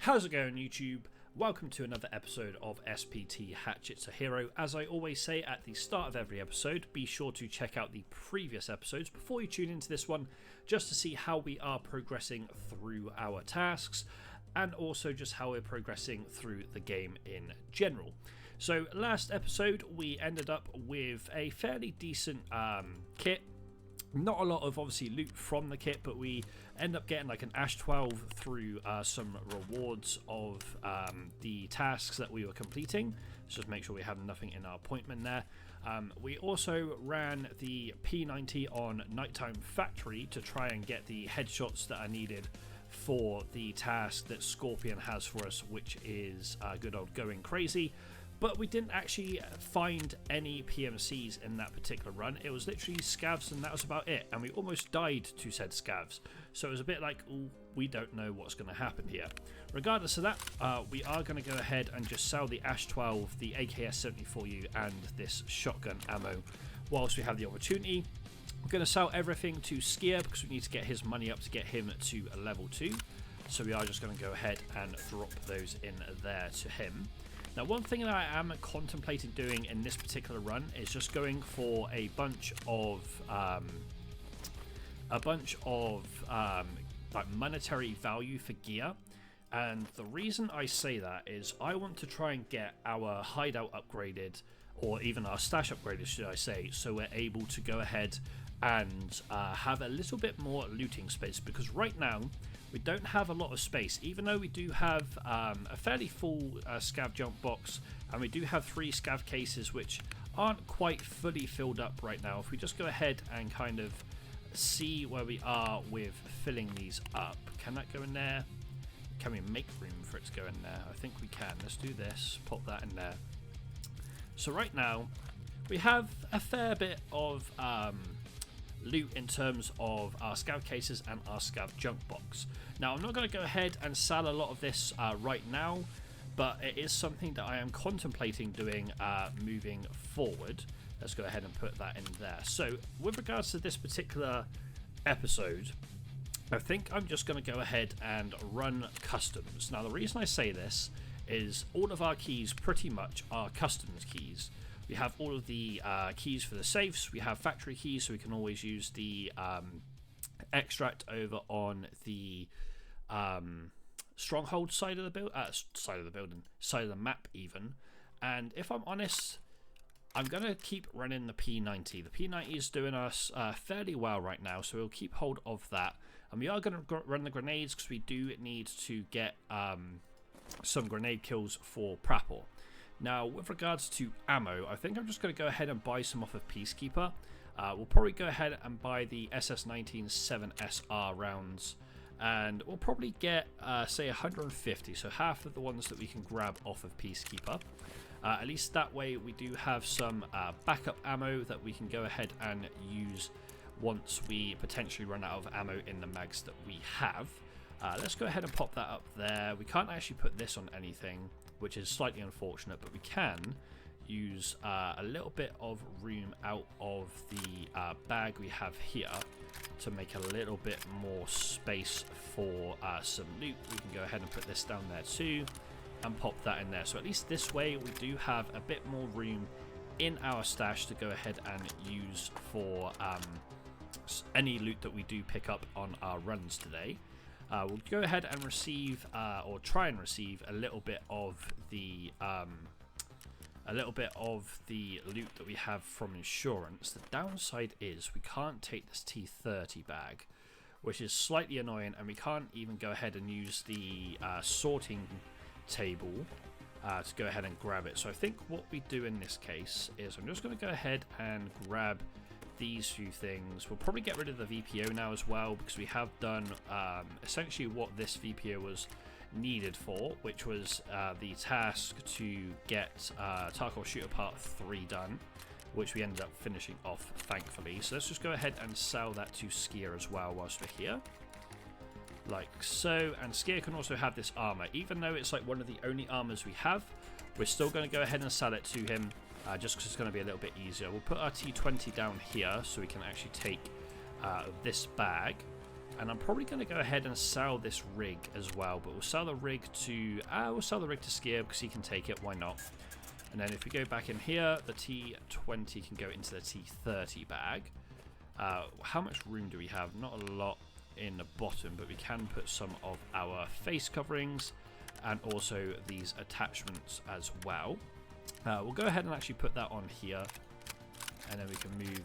How's it going, YouTube? Welcome to another episode of SPT Hatchet's a Hero. As I always say at the start of every episode, be sure to check out the previous episodes before you tune into this one, just to see how we are progressing through our tasks, and also just how we're progressing through the game in general. So last episode, we ended up with a fairly decent kit. Not a lot of obviously loot from the kit, but we end up getting like an Ash 12 through some rewards of the tasks that we were completing. Let's just make sure we have nothing in our appointment there. We also ran the P90 on Nighttime Factory to try and get the headshots that are needed for the task that Scorpion has for us, which is good old Going Crazy. But we didn't actually find any PMCs in that particular run. It was literally scavs and that was about it. And we almost died to said scavs. So it was a bit like, ooh, we don't know what's going to happen here. Regardless of that, we are going to go ahead and just sell the Ash 12, the AKS-74U and this shotgun ammo whilst we have the opportunity. We're going to sell everything to Skier because we need to get his money up to get him to a level 2. So we are just going to go ahead and drop those in there to him. Now, one thing that I am contemplating doing in this particular run is just going for a bunch of like monetary value for gear. And the reason I say that is I want to try and get our hideout upgraded, or even our stash upgraded, should I say, so we're able to go ahead and have a little bit more looting space, because right now we don't have a lot of space, even though we do have a fairly full scav jump box, and we do have 3 scav cases which aren't quite fully filled up right now. If we just go ahead and kind of see where we are with filling these up. Can that go in there? Can we make room for it to go in there? I think we can. Let's do this, pop that in there. So right now we have a fair bit of loot in terms of our scav cases and our scav junk box. Now, I'm not going to go ahead and sell a lot of this right now, but it is something that I am contemplating doing moving forward. Let's go ahead and put that in there. So with regards to this particular episode, I think I'm just going to go ahead and run customs. Now, the reason I say this is all of our keys pretty much are customs keys. We have all of the keys for the safes. We have factory keys, so we can always use the extract over on the stronghold side of the side of the map even. And if I'm honest, I'm going to keep running the P90. The P90 is doing us fairly well right now, so we'll keep hold of that. And we are going to run the grenades because we do need to get some grenade kills for Prapor. Now, with regards to ammo, I think I'm just going to go ahead and buy some off of Peacekeeper. We'll probably go ahead and buy the SS19 7SR rounds, and we'll probably get, say, 150, so half of the ones that we can grab off of Peacekeeper. At least that way we do have some backup ammo that we can go ahead and use once we potentially run out of ammo in the mags that we have. Let's go ahead and pop that up there. We can't actually put this on anything, which is slightly unfortunate, but we can use a little bit of room out of the bag we have here to make a little bit more space for some loot. We can go ahead and put this down there too and pop that in there. So at least this way we do have a bit more room in our stash to go ahead and use for any loot that we do pick up on our runs today. We'll go ahead and receive, or try and receive, a little bit of the loot that we have from insurance. The downside is we can't take this T30 bag, which is slightly annoying, and we can't even go ahead and use the sorting table to go ahead and grab it. So I think what we do in this case is I'm just going to go ahead and grab these few things. We'll probably get rid of the VPO now as well, because we have done essentially what this VPO was needed for, which was the task to get Tarkov Shooter Part 3 done, which we ended up finishing off, thankfully. So let's just go ahead and sell that to Skier as well whilst we're here, like so. And Skier can also have this armor, even though it's like one of the only armors we have. We're still going to go ahead and sell it to him, just because it's going to be a little bit easier. We'll put our T20 down here so we can actually take this bag. And I'm probably going to go ahead and sell this rig as well, but we'll sell the rig to Skier because he can take it. Why not? And then if we go back in here, the T20 can go into the T30 bag. How much room do we have? Not a lot in the bottom, but we can put some of our face coverings and also these attachments as well. We'll go ahead and actually put that on here, and then we can move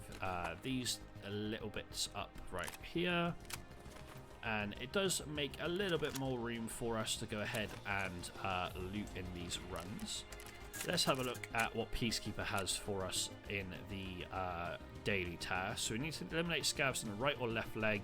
these a little bits up right here, and it does make a little bit more room for us to go ahead and loot in these runs. Let's have a look at what Peacekeeper has for us in the daily task. So we need to eliminate scavs in the right or left leg.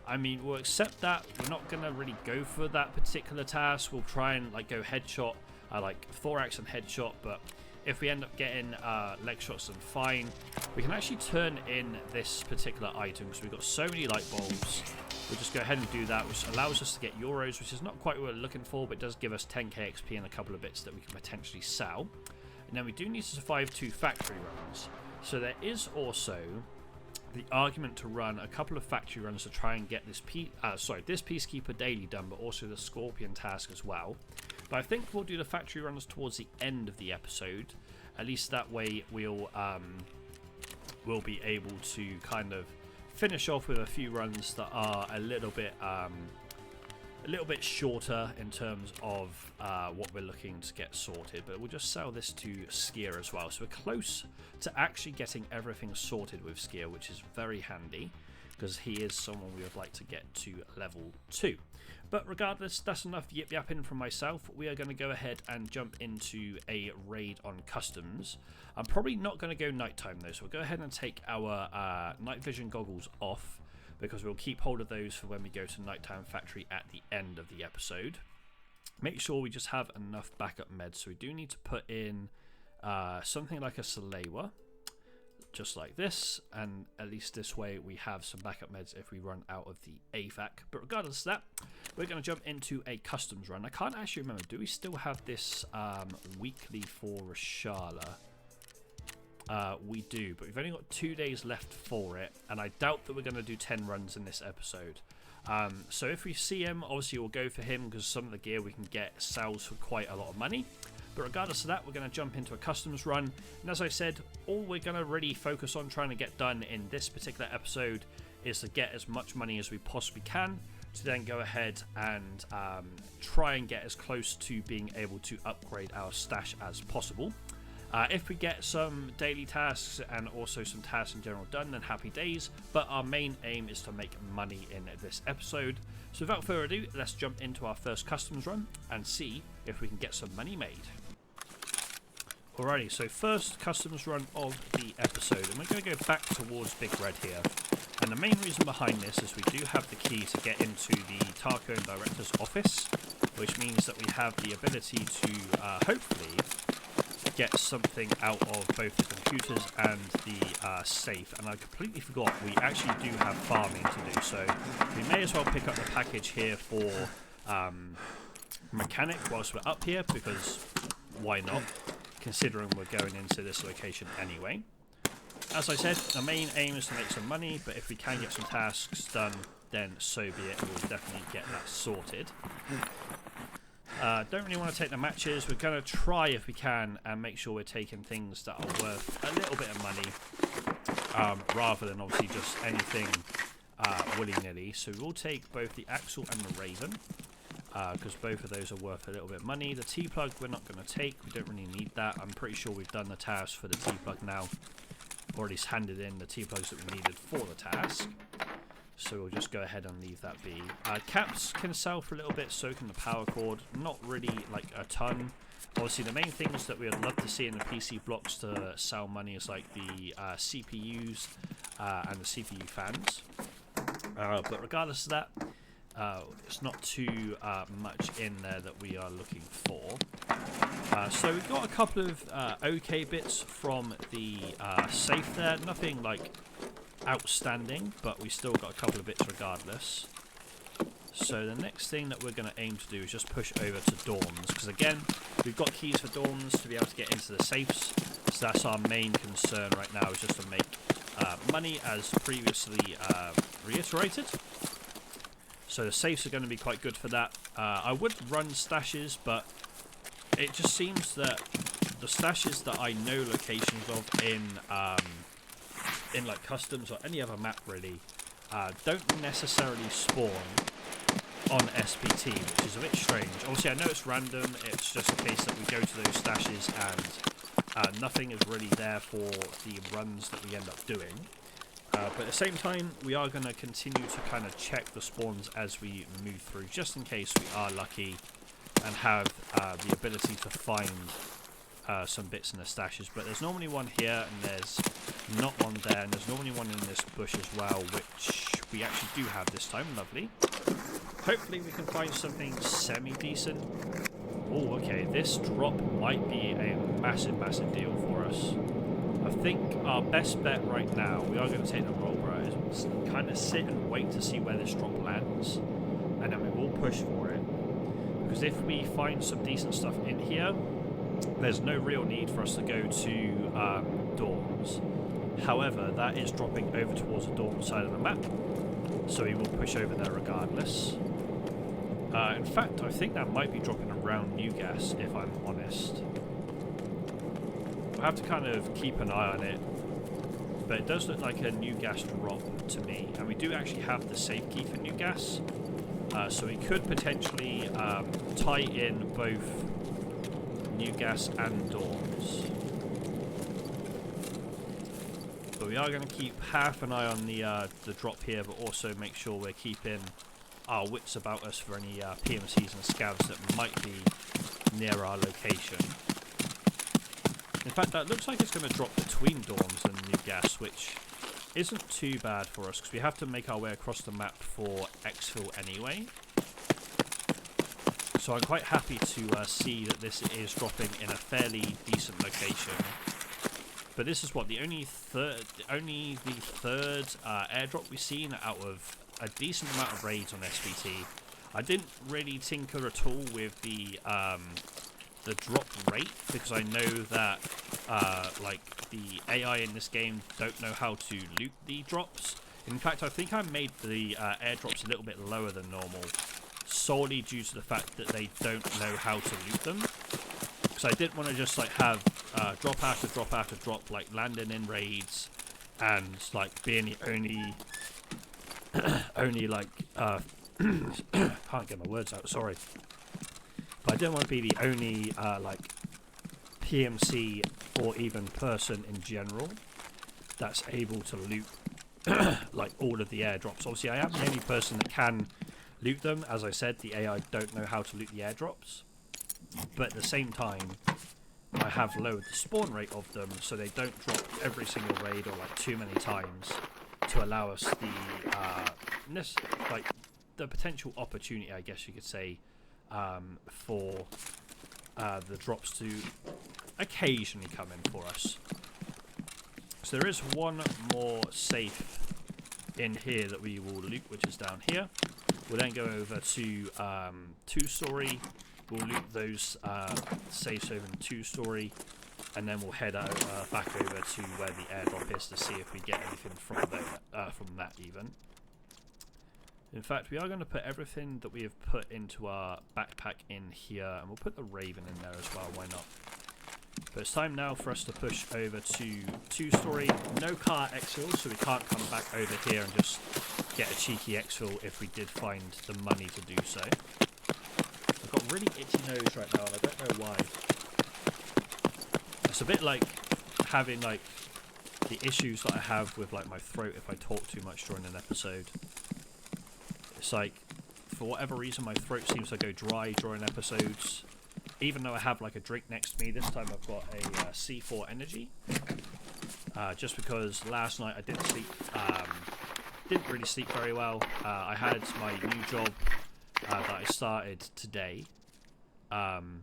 I mean, we'll accept that. We're not going to really go for that particular task. We'll try and like go headshot, like thorax and headshot, but if we end up getting leg shots, then fine. We can actually turn in this particular item because we've got so many light bulbs. We'll just go ahead and do that, which allows us to get euros, which is not quite what we're looking for, but does give us 10k XP and a couple of bits that we can potentially sell. And then we do need to survive 2 factory runs. So there is also the argument to run a couple of factory runs to try and get this this Peacekeeper daily done, but also the Scorpion task as well. But I think we'll do the factory runs towards the end of the episode. At least that way we'll be able to kind of finish off with a few runs that are a little bit shorter in terms of what we're looking to get sorted. But we'll just sell this to Skier as well. So we're close to actually getting everything sorted with Skier, which is very handy because he is someone we would like to get to level 2. But regardless, that's enough yip yapping from myself. We are going to go ahead and jump into a raid on customs. I'm probably not going to go nighttime though, so we'll go ahead and take our night vision goggles off, because we'll keep hold of those for when we go to Nighttime Factory at the end of the episode. Make sure we just have enough backup meds, so we do need to put in something like a Salewa, just like this, and at least this way we have some backup meds if we run out of the AFAC. But regardless of that, we're going to jump into a customs run. I can't actually remember, do we still have this weekly for Rashala? We do, but we've only got 2 days left for it, and I doubt that we're going to do 10 runs in this episode. So if we see him, obviously we'll go for him, because some of the gear we can get sells for quite a lot of money. But regardless of that, we're going to jump into a customs run, and as I said, all we're going to really focus on trying to get done in this particular episode is to get as much money as we possibly can, to then go ahead and try and get as close to being able to upgrade our stash as possible. If we get some daily tasks and also some tasks in general done, then happy days, but our main aim is to make money in this episode. So without further ado, let's jump into our first customs run and see if we can get some money made. Alrighty, so first customs run of the episode, and we're going to go back towards Big Red here. And the main reason behind this is we do have the key to get into the Tarcone Director's office, which means that we have the ability to hopefully get something out of both the computers and the safe. And I completely forgot we actually do have farming to do, so we may as well pick up the package here for mechanic whilst we're up here, because why not, considering we're going into this location anyway. As I said, the main aim is to make some money, but if we can get some tasks done, then so be it. We'll definitely get that sorted. Don't really want to take the matches. We're going to try, if we can, and make sure we're taking things that are worth a little bit of money, rather than obviously just anything willy-nilly. So we'll take both the Axle and the Raven, because both of those are worth a little bit of money. The T-plug we're not going to take. We don't really need that. I'm pretty sure we've done the task for the T-plug now. Already handed in the T-plugs that we needed for the task. So we'll just go ahead and leave that be. Caps can sell for a little bit, so can the power cord. Not really like a ton. Obviously the main things that we would love to see in the PC blocks to sell money is like the CPUs and the CPU fans. But regardless of that, it's not too much in there that we are looking for. So we've got a couple of okay bits from the safe there. Nothing like outstanding, but we still got a couple of bits regardless. So the next thing that we're going to aim to do is just push over to dorms, because again, we've got keys for dorms to be able to get into the safes, so that's our main concern right now, is just to make money as previously reiterated. So the safes are going to be quite good for that. I would run stashes, but it just seems that the stashes that I know locations of in like customs or any other map really don't necessarily spawn on SPT, which is a bit strange. Obviously I know it's random, it's just a case that we go to those stashes and nothing is really there for the runs that we end up doing. But at the same time, we are going to continue to kind of check the spawns as we move through, just in case we are lucky and have the ability to find some bits in the stashes. But there's normally one here, and there's not one there, and there's normally one in this bush as well, which we actually do have this time. Lovely. Hopefully we can find something semi-decent. Oh, okay, this drop might be a massive, massive deal for us. I think our best bet right now, we are going to take the roll, bros, kind of sit and wait to see where this drop lands, and then we will push for it. Because if we find some decent stuff in here, there's no real need for us to go to dorms. However, that is dropping over towards the dorm side of the map, so we will push over there regardless. In fact, I think that might be dropping around New Gas, if I'm honest. We'll have to kind of keep an eye on it, but it does look like a New Gas drop to me, and we do actually have the safe key for New Gas, so we could potentially tie in both New Gas and dorms. But we are going to keep half an eye on the drop here, but also make sure we're keeping our wits about us for any PMCs and scavs that might be near our location. In fact, that looks like it's going to drop between dorms and New Gas, which isn't too bad for us, because we have to make our way across the map for exfil anyway. So I'm quite happy to see that this is dropping in a fairly decent location. But this is what, the third airdrop we've seen out of a decent amount of raids on SPT. I didn't really tinker at all with the drop rate, because I know that like the AI in this game don't know how to loot the drops. In fact, I think I made the airdrops a little bit lower than normal, solely due to the fact that they don't know how to loot them. Because I didn't want to just like have drop after drop after drop, like landing in raids and like being the only like can't get my words out, sorry. But I didn't want to be the only like PMC or even person in general that's able to loot like all of the airdrops. Obviously I am the only person that can loot them. As I said, the AI don't know how to loot the airdrops, but at the same time I have lowered the spawn rate of them so they don't drop every single raid or like too many times, to allow us the potential opportunity, I guess you could say, for the drops to occasionally come in for us. So there is one more safe in here that we will loot, which is down here. We'll then go over to 2-story. We'll loot those safes over in 2-story, and then we'll head out back over to where the airdrop is to see if we get anything from that even. In fact, we are going to put everything that we have put into our backpack in here, and we'll put the Raven in there as well, why not? But it's time now for us to push over to 2-story. No car exfil, so we can't come back over here and just get a cheeky exfil if we did find the money to do so. I've got a really itchy nose right now, and I don't know why. It's a bit like having like the issues that I have with like my throat if I talk too much during an episode. It's like, for whatever reason, my throat seems to go dry during episodes. Even though I have like a drink next to me, this time I've got a C4 Energy. Just because last night I didn't sleep, didn't really sleep very well. I had my new job that I started today, on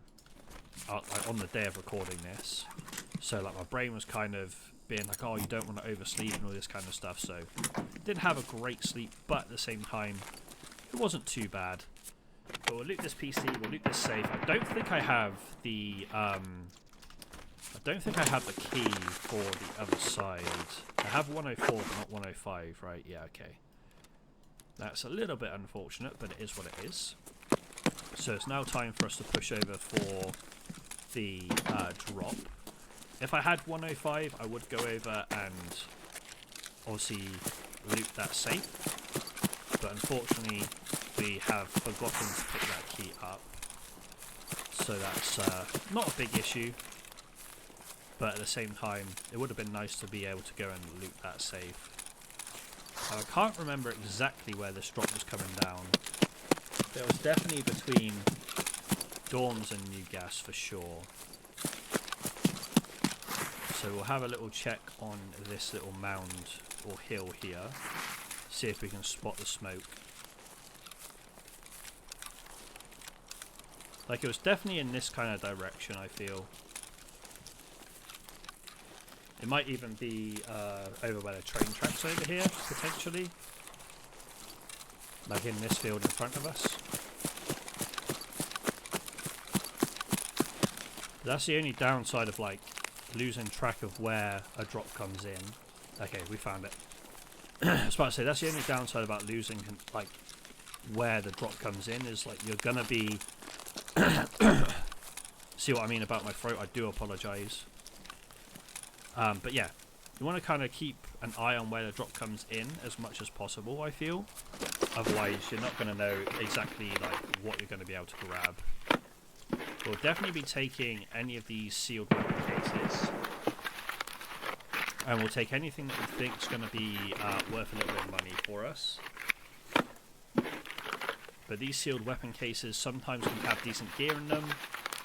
the day of recording this. So like my brain was kind of being like, oh, you don't want to oversleep and all this kind of stuff. So didn't have a great sleep, but at the same time, it wasn't too bad. But we'll loot this PC, we'll loot this safe. I don't think I have the key for the other side. I have 104 but not 105, right? Yeah, okay. That's a little bit unfortunate, but it is what it is. So it's now time for us to push over for the drop. If I had 105, I would go over and obviously loot that safe. But unfortunately, we have forgotten to pick that key up. So that's not a big issue. But at the same time, it would have been nice to be able to go and loot that safe. I can't remember exactly where this drop was coming down. It was definitely between Dawns and New Gas for sure. So we'll have a little check on this little mound or hill here. See if we can spot the smoke. Like, it was definitely in this kind of direction, I feel. It might even be over where the train tracks over here, potentially. Like in this field in front of us. That's the only downside of, like, losing track of where a drop comes in. Okay, we found it. I was about to say, that's the only downside about losing, like, where the drop comes in, is, like, you're gonna be... See what I mean about my throat? I do apologise. But yeah, you want to kind of keep an eye on where the drop comes in as much as possible, I feel. Otherwise, you're not going to know exactly, like, what you're going to be able to grab. We'll definitely be taking any of these sealed weapon cases. And we'll take anything that we think is going to be worth a little bit of money for us. But these sealed weapon cases sometimes can have decent gear in them.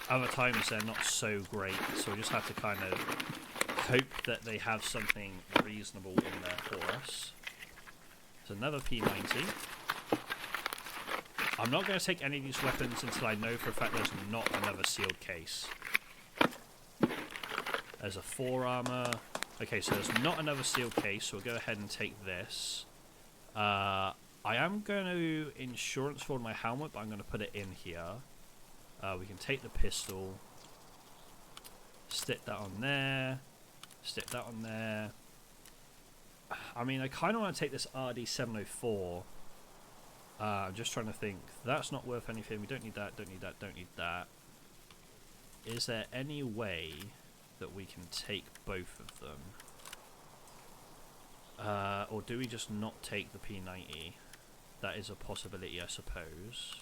Other times they're not so great, so we just have to kind of hope that they have something reasonable in there for us. There's another P90. I'm not going to take any of these weapons until I know for a fact there's not another sealed case. There's a 4 armor. Okay, so there's not another sealed case, so we'll go ahead and take this. I am going to insurance for my helmet, but I'm going to put it in here. We can take the pistol. Stick that on there. Stick that on there. I mean, I kind of want to take this RD704. I'm just trying to think. That's not worth anything. We don't need that, don't need that, don't need that. Is there any way that we can take both of them? Or do we just not take the P90? That is a possibility, I suppose.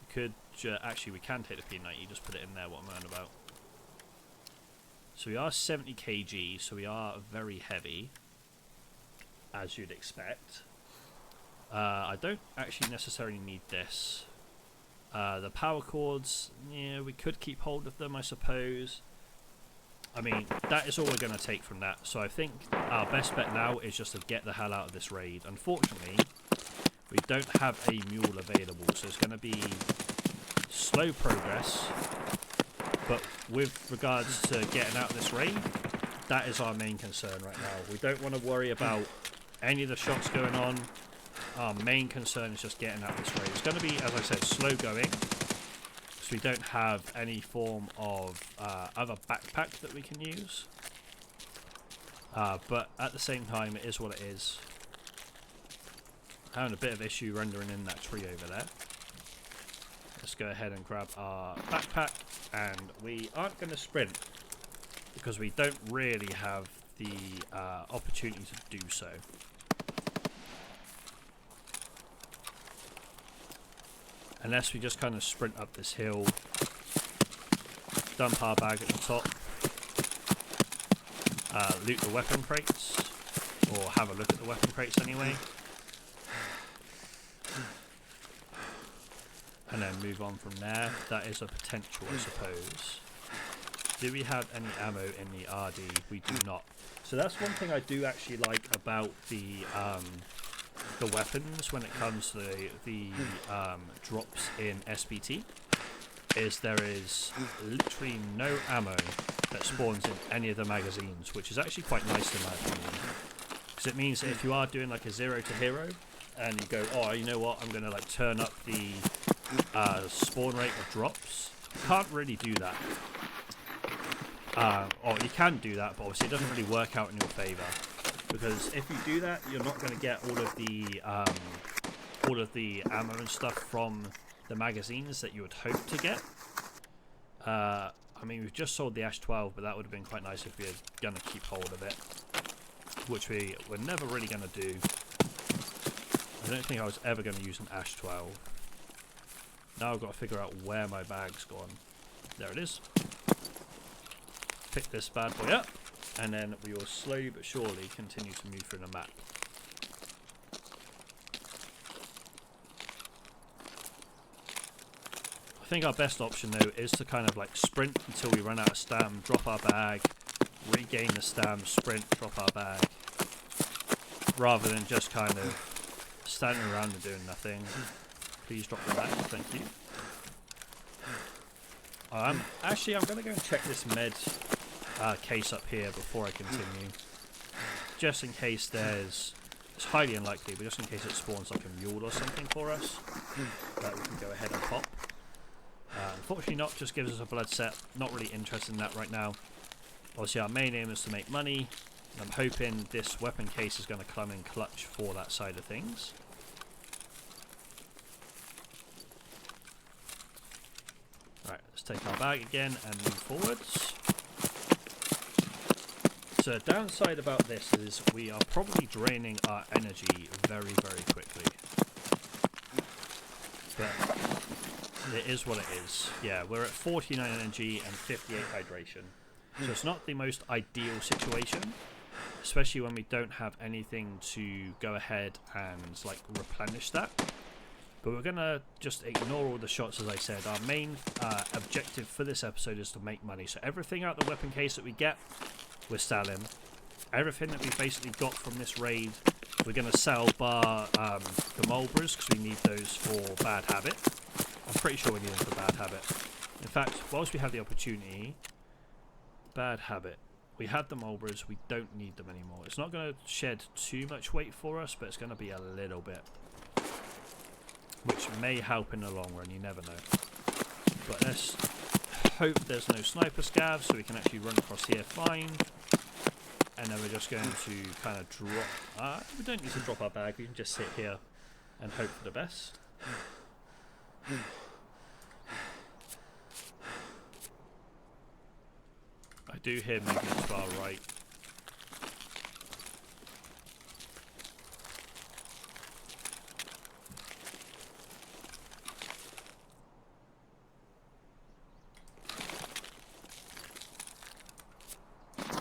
We could... actually, we can take the P90. Just put it in there, what I'm on about. So we are 70 kg, so we are very heavy, as you'd expect. I don't actually necessarily need this. The power cords, yeah, we could keep hold of them, I suppose. I mean, that is all we're going to take from that. So I think our best bet now is just to get the hell out of this raid. Unfortunately, we don't have a mule available, so it's going to be slow progress. But with regards to getting out of this raid, that is our main concern right now. We don't want to worry about any of the shots going on. Our main concern is just getting out of this raid. It's going to be, as I said, slow going. So we don't have any form of other backpack that we can use. But at the same time, it is what it is. Having a bit of issue rendering in that tree over there. Let's go ahead and grab our backpack, and we aren't going to sprint because we don't really have the opportunity to do so. Unless we just kind of sprint up this hill, dump our bag at the top, loot the weapon crates, or have a look at the weapon crates anyway. And then move on from there. That is a potential, I suppose. Do we have any ammo in the RD? We do not. So that's one thing I do actually like about the weapons when it comes to the drops in SPT, is there is literally no ammo that spawns in any of the magazines, which is actually quite nice in my opinion. Because it means that if you are doing like a 0 to hero, and you go, oh, you know what, I'm going to like turn up the spawn rate of drops, you can't really do that. Or you can do that, but obviously it doesn't really work out in your favour. because if you do that, you're not going to get all of the ammo and stuff from the magazines that you would hope to get. I mean, we've just sold the Ash 12, but that would have been quite nice if we were going to keep hold of it, which we were never really going to do. I don't think I was ever going to use an Ash 12. Now I've got to figure out where my bag's gone. There it is. Pick this bad boy up, and then we will slowly but surely continue to move through the map. I think our best option though is to kind of like sprint until we run out of stam, drop our bag, regain the stam, sprint, drop our bag, rather than just kind of standing around and doing nothing. Please drop the bag, thank you. Actually, I'm going to go and check this med case up here before I continue, just in case there's, it's highly unlikely, but just in case it spawns like a mule or something for us that we can go ahead and pop. Unfortunately not, just gives us a blood set, not really interested in that right now. Obviously our main aim is to make money, and I'm hoping this weapon case is going to come in clutch for that side of things. Right, let's take our bag again and move forwards. So the downside about this is we are probably draining our energy very, very quickly. But it is what it is. Yeah, we're at 49 energy and 58 hydration. So it's not the most ideal situation, especially when we don't have anything to go ahead and like replenish that. But we're going to just ignore all the shots, as I said. Our main objective for this episode is to make money. So everything out the weapon case that we get, we're selling. Everything that we basically got from this raid, we're going to sell bar the Mulbras, because we need those for Bad Habit. I'm pretty sure we need them for Bad Habit. In fact, whilst we have the opportunity, Bad Habit. We had the Mulbras, we don't need them anymore. It's not going to shed too much weight for us, but it's going to be a little bit, which may help in the long run, you never know. But let's hope there's no sniper scavs, so we can actually run across here fine. And then we're just going to kind of drop... we don't need to drop our bag, we can just sit here and hope for the best. I do hear movement to our right.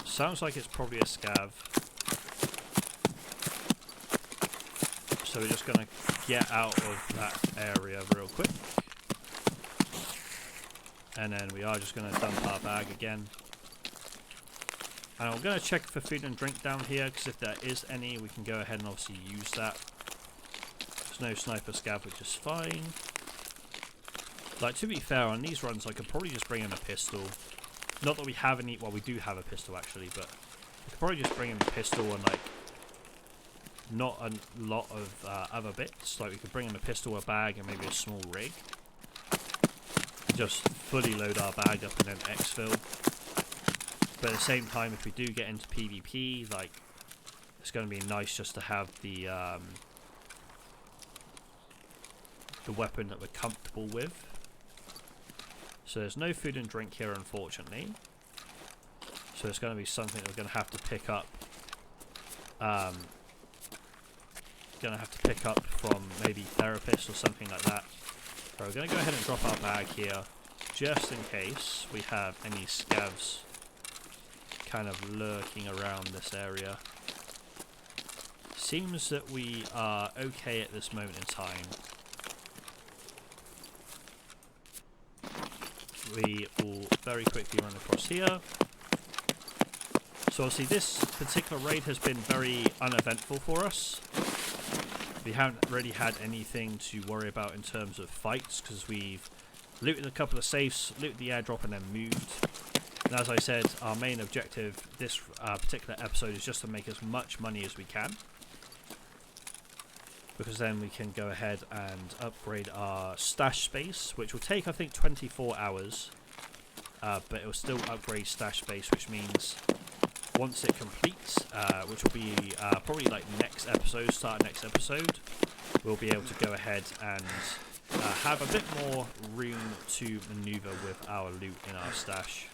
Sounds like it's probably a scav. So we're just going to get out of that area real quick. And then we are just going to dump our bag again. And I'm going to check for food and drink down here, because if there is any, we can go ahead and obviously use that. There's no sniper scav, which is fine. Like, to be fair, on these runs, I could probably just bring in a pistol. Not that we have any, well, we do have a pistol actually, but we could probably just bring in a pistol and like not a lot of other bits. Like we could bring in a pistol, a bag, and maybe a small rig. Just fully load our bag up and then exfil. But at the same time, if we do get into PvP, like it's going to be nice just to have the weapon that we're comfortable with. So there's no food and drink here, unfortunately. So it's going to be something that we're going to have to pick up. Going to have to pick up from maybe therapist or something like that. So we're going to go ahead and drop our bag here, just in case we have any scavs kind of lurking around this area. Seems that we are okay at this moment in time. We will very quickly run across here. So obviously this particular raid has been very uneventful for us. We haven't really had anything to worry about in terms of fights, because we've looted a couple of safes, looted the airdrop, and then moved. And as I said, our main objective this particular episode is just to make as much money as we can, because then we can go ahead and upgrade our stash space, which will take I think 24 hours, but it will still upgrade stash space, which means once it completes, which will be probably like next episode, start next episode, we'll be able to go ahead and have a bit more room to maneuver with our loot in our stash.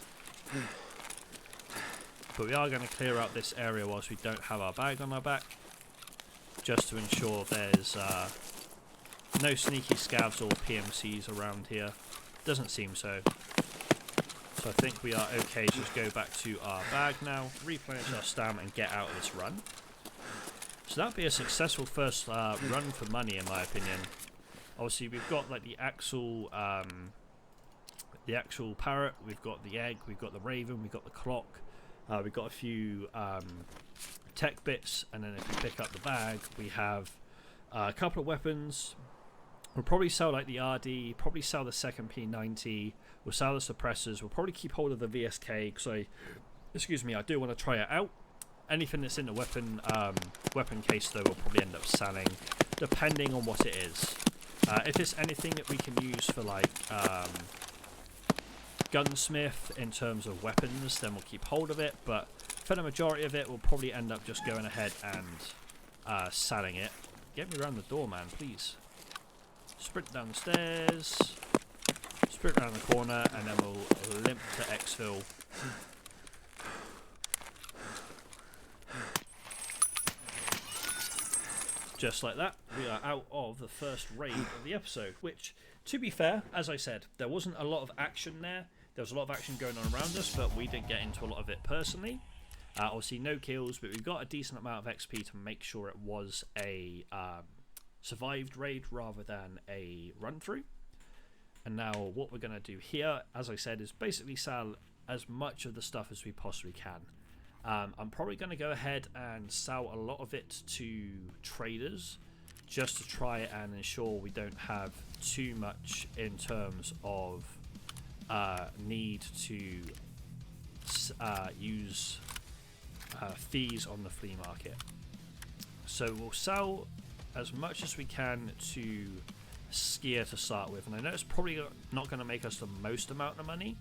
But we are going to clear out this area whilst we don't have our bag on our back, just to ensure there's no sneaky scavs or PMCs around here. Doesn't seem so. So I think we are okay to just go back to our bag now, replenish our stam and get out of this run. So that'd be a successful first run for money in my opinion. Obviously we've got like the actual parrot, we've got the egg, we've got the raven, we've got the clock, we've got a few tech bits, and then if you pick up the bag we have a couple of weapons. We'll probably sell like the RD, probably sell the second P90, we'll sell the suppressors, we'll probably keep hold of the VSK because I do want to try it out. Anything that's in the weapon case though we'll probably end up selling, depending on what it is. If it's anything that we can use for like gunsmith in terms of weapons, then we'll keep hold of it, but for the majority of it we'll probably end up just going ahead and selling it. Get me around the door, man, please. Sprint down the stairs, sprint around the corner, and then we'll limp to exfil. Just like that, we are out of the first raid of the episode, which, to be fair, as I said, there wasn't a lot of action there. There was a lot of action going on around us, but we didn't get into a lot of it personally. Obviously no kills, but we've got a decent amount of XP to make sure it was a survived raid rather than a run through. And now what we're going to do here, as I said, is basically sell as much of the stuff as we possibly can. I'm probably going to go ahead and sell a lot of it to traders just to try and ensure we don't have too much in terms of need to use fees on the flea market. So we'll sell as much as we can to Skier to start with, and I know it's probably not going to make us the most amount of money,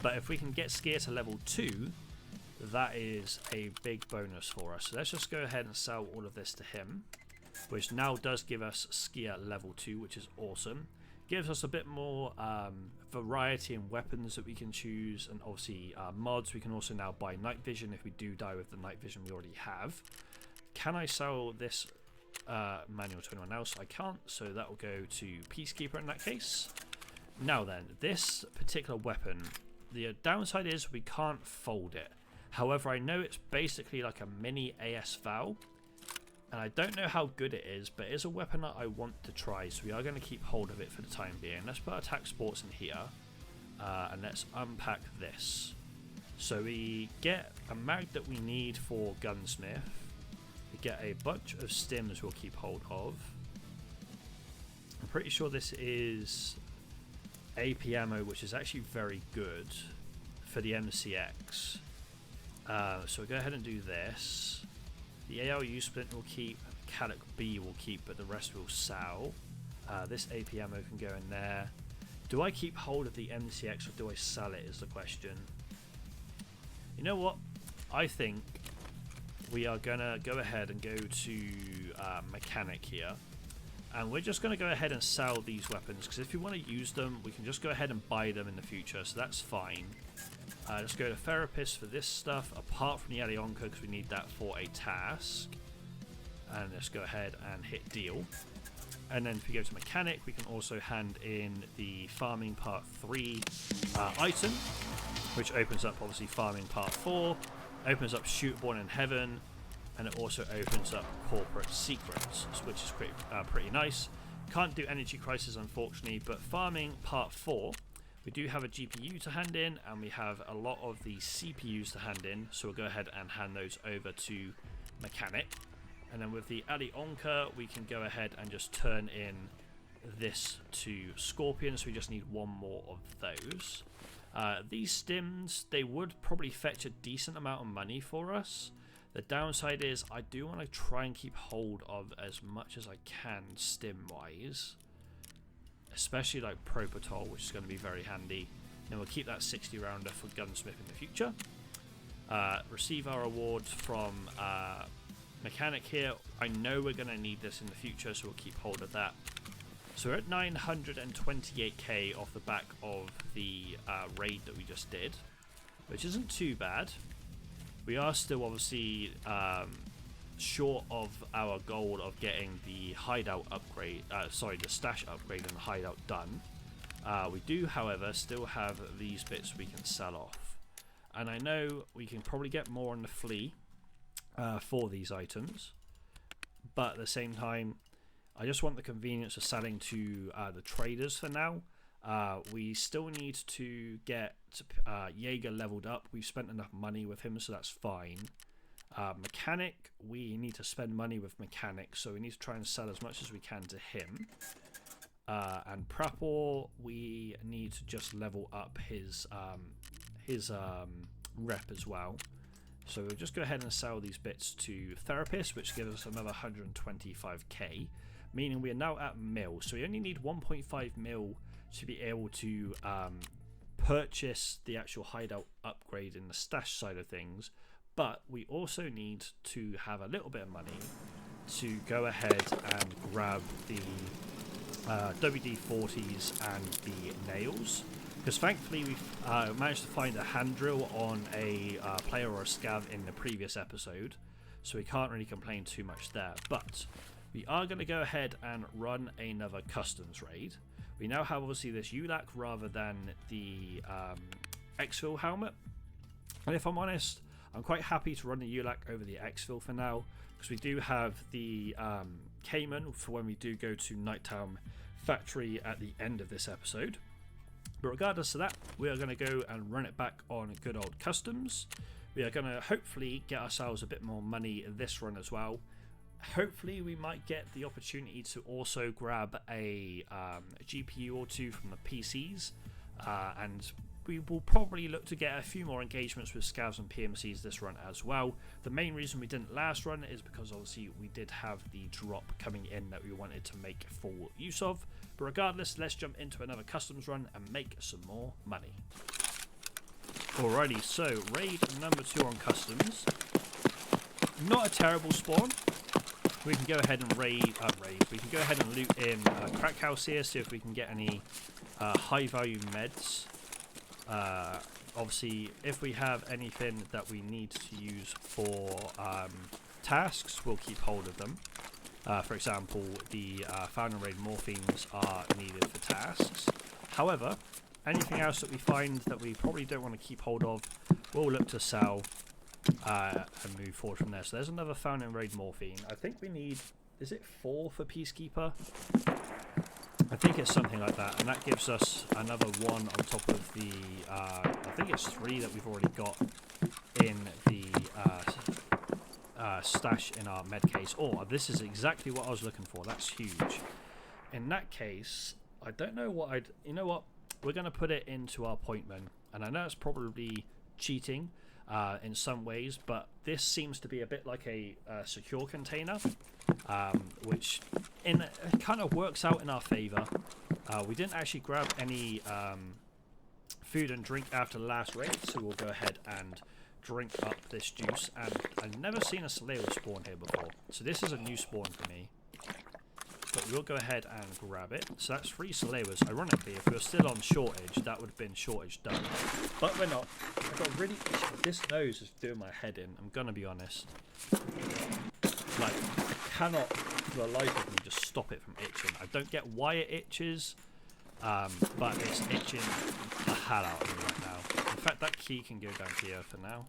but if we can get Skier to level 2, that is a big bonus for us. So let's just go ahead and sell all of this to him, which now does give us Skier level 2, which is awesome. Gives us a bit more variety in weapons that we can choose, and obviously mods. We can also now buy night vision if we do die with the night vision we already have. Can I sell this manual to anyone else? I can't, so that will go to Peacekeeper in that case. Now then, this particular weapon, the downside is we can't fold it. However, I know it's basically like a mini AS Val, and I don't know how good it is, but it is a weapon that I want to try, so we are going to keep hold of it for the time being. Let's put attack sports in here, and let's unpack this. So we get a mag that we need for gunsmith. We get a bunch of stims we'll keep hold of. I'm pretty sure this is AP ammo, which is actually very good for the MCX. So we'll go ahead and do this. The ALU splint will keep, Calic B will keep, but the rest will sell. This AP ammo can go in there. Do I keep hold of the MCX or do I sell it is the question. You know what? I think we are going to go ahead and go to mechanic here. And we're just going to go ahead and sell these weapons, because if you want to use them, we can just go ahead and buy them in the future, so that's fine. Let's go to therapist for this stuff, apart from the Alionka, because we need that for a task. And let's go ahead and hit deal. And then if we go to mechanic, we can also hand in the farming part 3 item, which opens up obviously farming part 4, opens up shoot born in heaven, and it also opens up corporate secrets, which is pretty nice. Can't do energy crisis unfortunately, but farming part 4, we do have a GPU to hand in, and we have a lot of the CPUs to hand in, so we'll go ahead and hand those over to mechanic. And then with the Alionka, we can go ahead and just turn in this to Scorpion, so we just need one more of those. These stims, they would probably fetch a decent amount of money for us. The downside is I do want to try and keep hold of as much as I can stim wise, especially like Pro Patrol, which is going to be very handy. Then we'll keep that 60 rounder for gunsmith in the future. receive our reward from mechanic here. I know we're going to need this in the future, so we'll keep hold of that. So we're at 928k off the back of the raid that we just did, which isn't too bad. We are still obviously short of our goal of getting the hideout upgrade, the stash upgrade and the hideout done. We do, however, still have these bits we can sell off. And I know we can probably get more on the flea for these items, but at the same time, I just want the convenience of selling to the traders for now. We still need to get Jaeger leveled up. We've spent enough money with him, so that's fine. Mechanic, we need to spend money with Mechanic, so we need to try and sell as much as we can to him. And Prapor, we need to just level up his rep as well. So we'll just go ahead and sell these bits to Therapist, which gives us another 125k, meaning we are now at mil. So we only need 1.5 mil to be able to purchase the actual hideout upgrade in the stash side of things, but we also need to have a little bit of money to go ahead and grab the WD-40s and the nails, because thankfully we've managed to find a hand drill on a player or a scav in the previous episode, so we can't really complain too much there. But we are going to go ahead and run another customs raid. We now have obviously this ULAC rather than the exfil helmet, and if I'm honest, I'm quite happy to run the ULAC over the exfil for now, because we do have the Cayman for when we do go to Nighttime Factory at the end of this episode. But regardless of that, we are going to go and run it back on good old customs. We are going to hopefully get ourselves a bit more money this run as well. Hopefully we might get the opportunity to also grab a GPU or two from the PCs, and we will probably look to get a few more engagements with scavs and PMCs this run as well. The main reason we didn't last run is because obviously we did have the drop coming in that we wanted to make full use of. But regardless, let's jump into another customs run and make some more money. Alrighty, so raid number 2 on customs. Not a terrible spawn. We can go ahead and we can go ahead and loot in Crack House here, see if we can get any high value meds. Obviously, if we have anything that we need to use for tasks, we'll keep hold of them. For example, the Found and Raid morphines are needed for tasks. However, anything else that we find that we probably don't want to keep hold of, we'll look to sell and move forward from there. So there's another Found and Raid morphine. I think we need, is it 4 for Peacekeeper? I think it's something like that, and that gives us another 1 on top of the, I think it's 3 that we've already got in the stash in our med case. Oh, this is exactly what I was looking for. That's huge. In that case, I don't know what you know what? We're going to put it into our appointment, and I know it's probably cheating in some ways, but this seems to be a bit like a secure container, which kind of works out in our favor. We didn't actually grab any food and drink after the last raid, so we'll go ahead and drink up this juice. And I've never seen a Slayer spawn here before, so this is a new spawn for me. But we'll go ahead and grab it. So that's 3 Slayers. Ironically, if we were still on shortage, that would have been shortage done. But we're not. I've got really... This nose is doing my head in, I'm gonna be honest. Like, I cannot, for the life of me, just stop it from itching. I don't get why it itches, but it's itching the hell out of me right now. In fact, that key can go down here for now.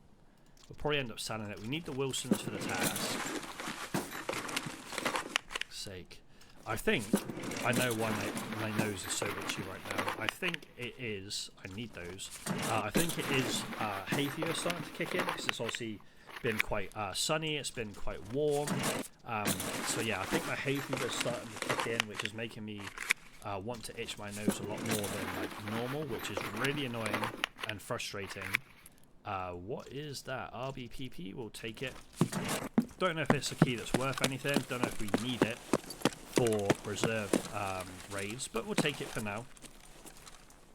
We'll probably end up selling it. We need the Wilsons for the task. Sake. I think I know why my nose is so itchy right now. I think it is, I need those, I think it is hay fever starting to kick in, because it's obviously been quite sunny, it's been quite warm, so yeah, I think my hay fever is starting to kick in, which is making me want to itch my nose a lot more than like normal, which is really annoying and frustrating. What is that? RBPP, we'll take it. Don't know if it's a key that's worth anything, don't know if we need it for reserve raids, but we'll take it for now.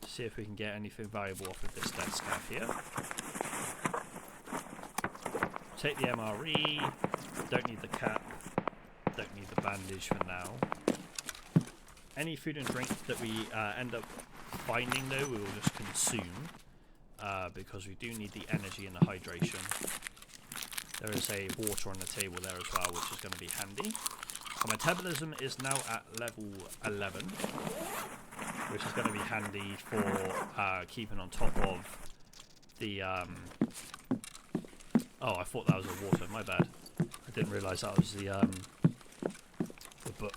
See if we can get anything valuable off of this dead scav here. take the MRE. Don't need the cap. Don't need the bandage for now. Any food and drink that we end up finding, though, we will just consume. Because we do need the energy and the hydration. There is a water on the table there as well, which is going to be handy. So my metabolism is now at level 11, which is going to be handy for keeping on top of the... Oh, I thought that was a water. My bad. I didn't realise that was the book.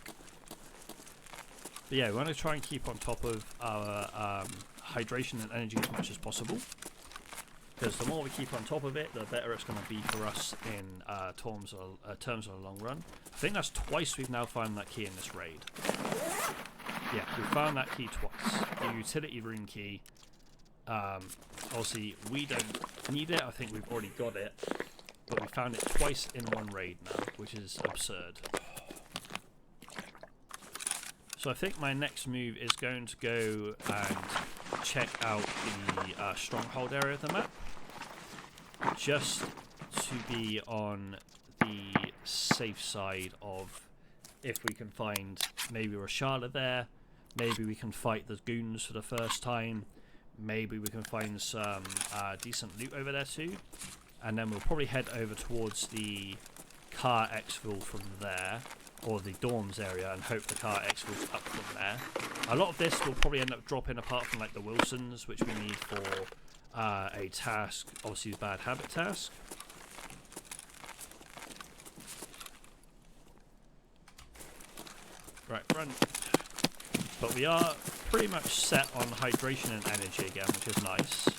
But yeah, we want to try and keep on top of our hydration and energy as much as possible. Because the more we keep on top of it, the better it's going to be for us in terms of the long run. I think that's twice we've now found that key in this raid. Yeah, we found that key twice. The utility room key. Obviously, we don't need it. I think we've already got it. But we found it twice in one raid now, which is absurd. So I think my next move is going to go and check out the stronghold area of the map. Just to be on the safe side of if we can find maybe Rashala there, maybe we can fight the goons for the first time, maybe we can find some decent loot over there too, and then we'll probably head over towards the car exfil from there, or the dorms area, and hope the car exfil's up from there. A lot of this will probably end up dropping apart from like the Wilsons, which we need for a task, obviously the bad habit task. Right, run. But we are pretty much set on hydration and energy again, which is nice.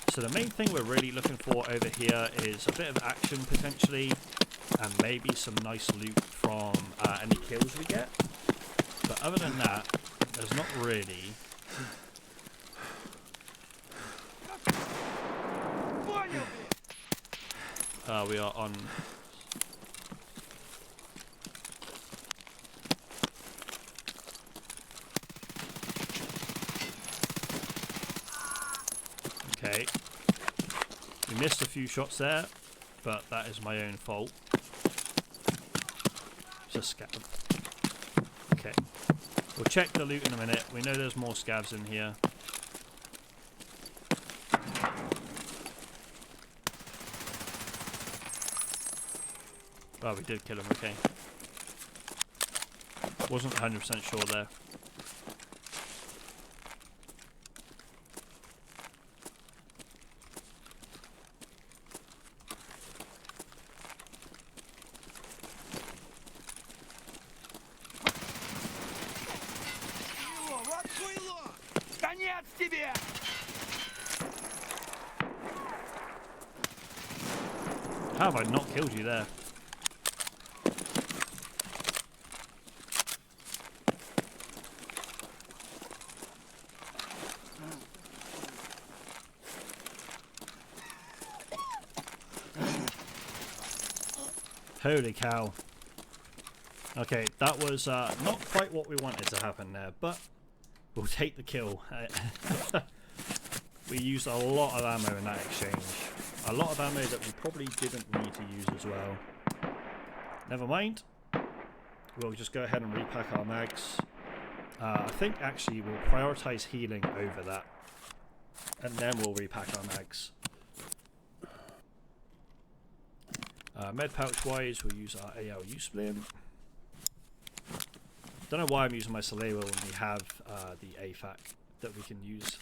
So the main thing we're really looking for over here is a bit of action potentially, and maybe some nice loot from any kills we get. But other than that, there's not really. We are on. Okay. We missed a few shots there, but that is my own fault. It's a scav. Okay. We'll check the loot in a minute. We know there's more scavs in here. Oh, we did kill him, okay. Wasn't 100% sure there. How have I not killed you there? Holy cow. Okay, that was not quite what we wanted to happen there, but we'll take the kill. We used a lot of ammo in that exchange. A lot of ammo that we probably didn't need to use as well. Never mind. We'll just go ahead and repack our mags. I think actually we'll prioritize healing over that. And then we'll repack our mags. Med pouch wise, we'll use our ALU splint. Don't know why I'm using my Salewa when we have the AFAC that we can use.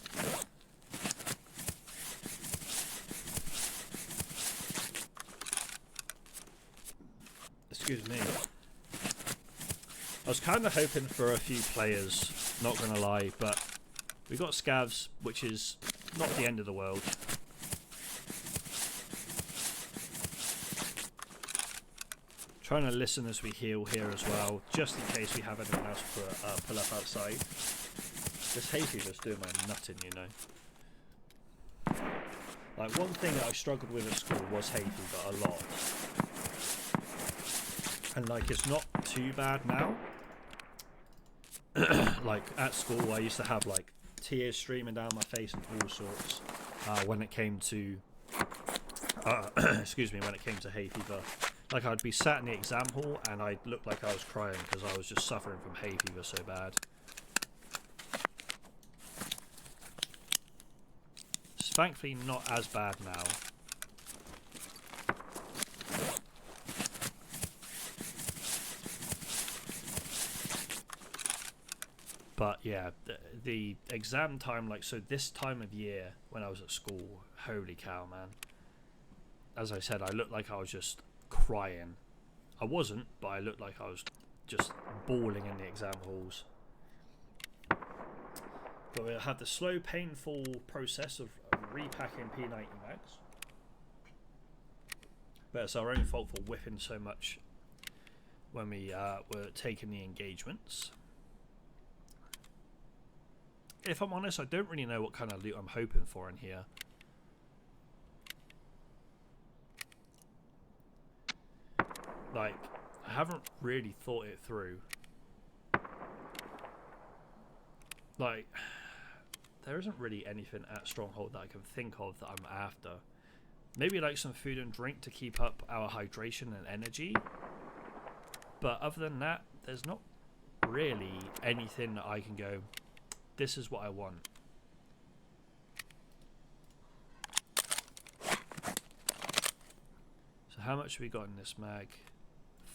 Excuse me. I was kind of hoping for a few players, not gonna lie, but we got scavs, which is not the end of the world. Trying to listen as we heal here as well, just in case we have anyone else pull up outside. This hay fever's doing my nutting, you know. Like, one thing that I struggled with at school was hay fever a lot. And like, it's not too bad now. Like, at school I used to have like tears streaming down my face and all sorts when it came to excuse me, when it came to hay fever. Like, I'd be sat in the exam hall and I'd look like I was crying because I was just suffering from hay fever so bad. It's thankfully not as bad now. But yeah, the exam time, like, so this time of year when I was at school, holy cow, man. As I said, I looked like I was just crying. I wasn't, but I looked like I was just bawling in the exam halls. But we'll have the slow, painful process of repacking P90 mags. But it's our own fault for whiffing so much when we were taking the engagements. If I'm honest, I don't really know what kind of loot I'm hoping for in here. Like, I haven't really thought it through. Like, there isn't really anything at Stronghold that I can think of that I'm after. Maybe like some food and drink to keep up our hydration and energy. But other than that, there's not really anything that I can go, this is what I want. So how much have we got in this mag?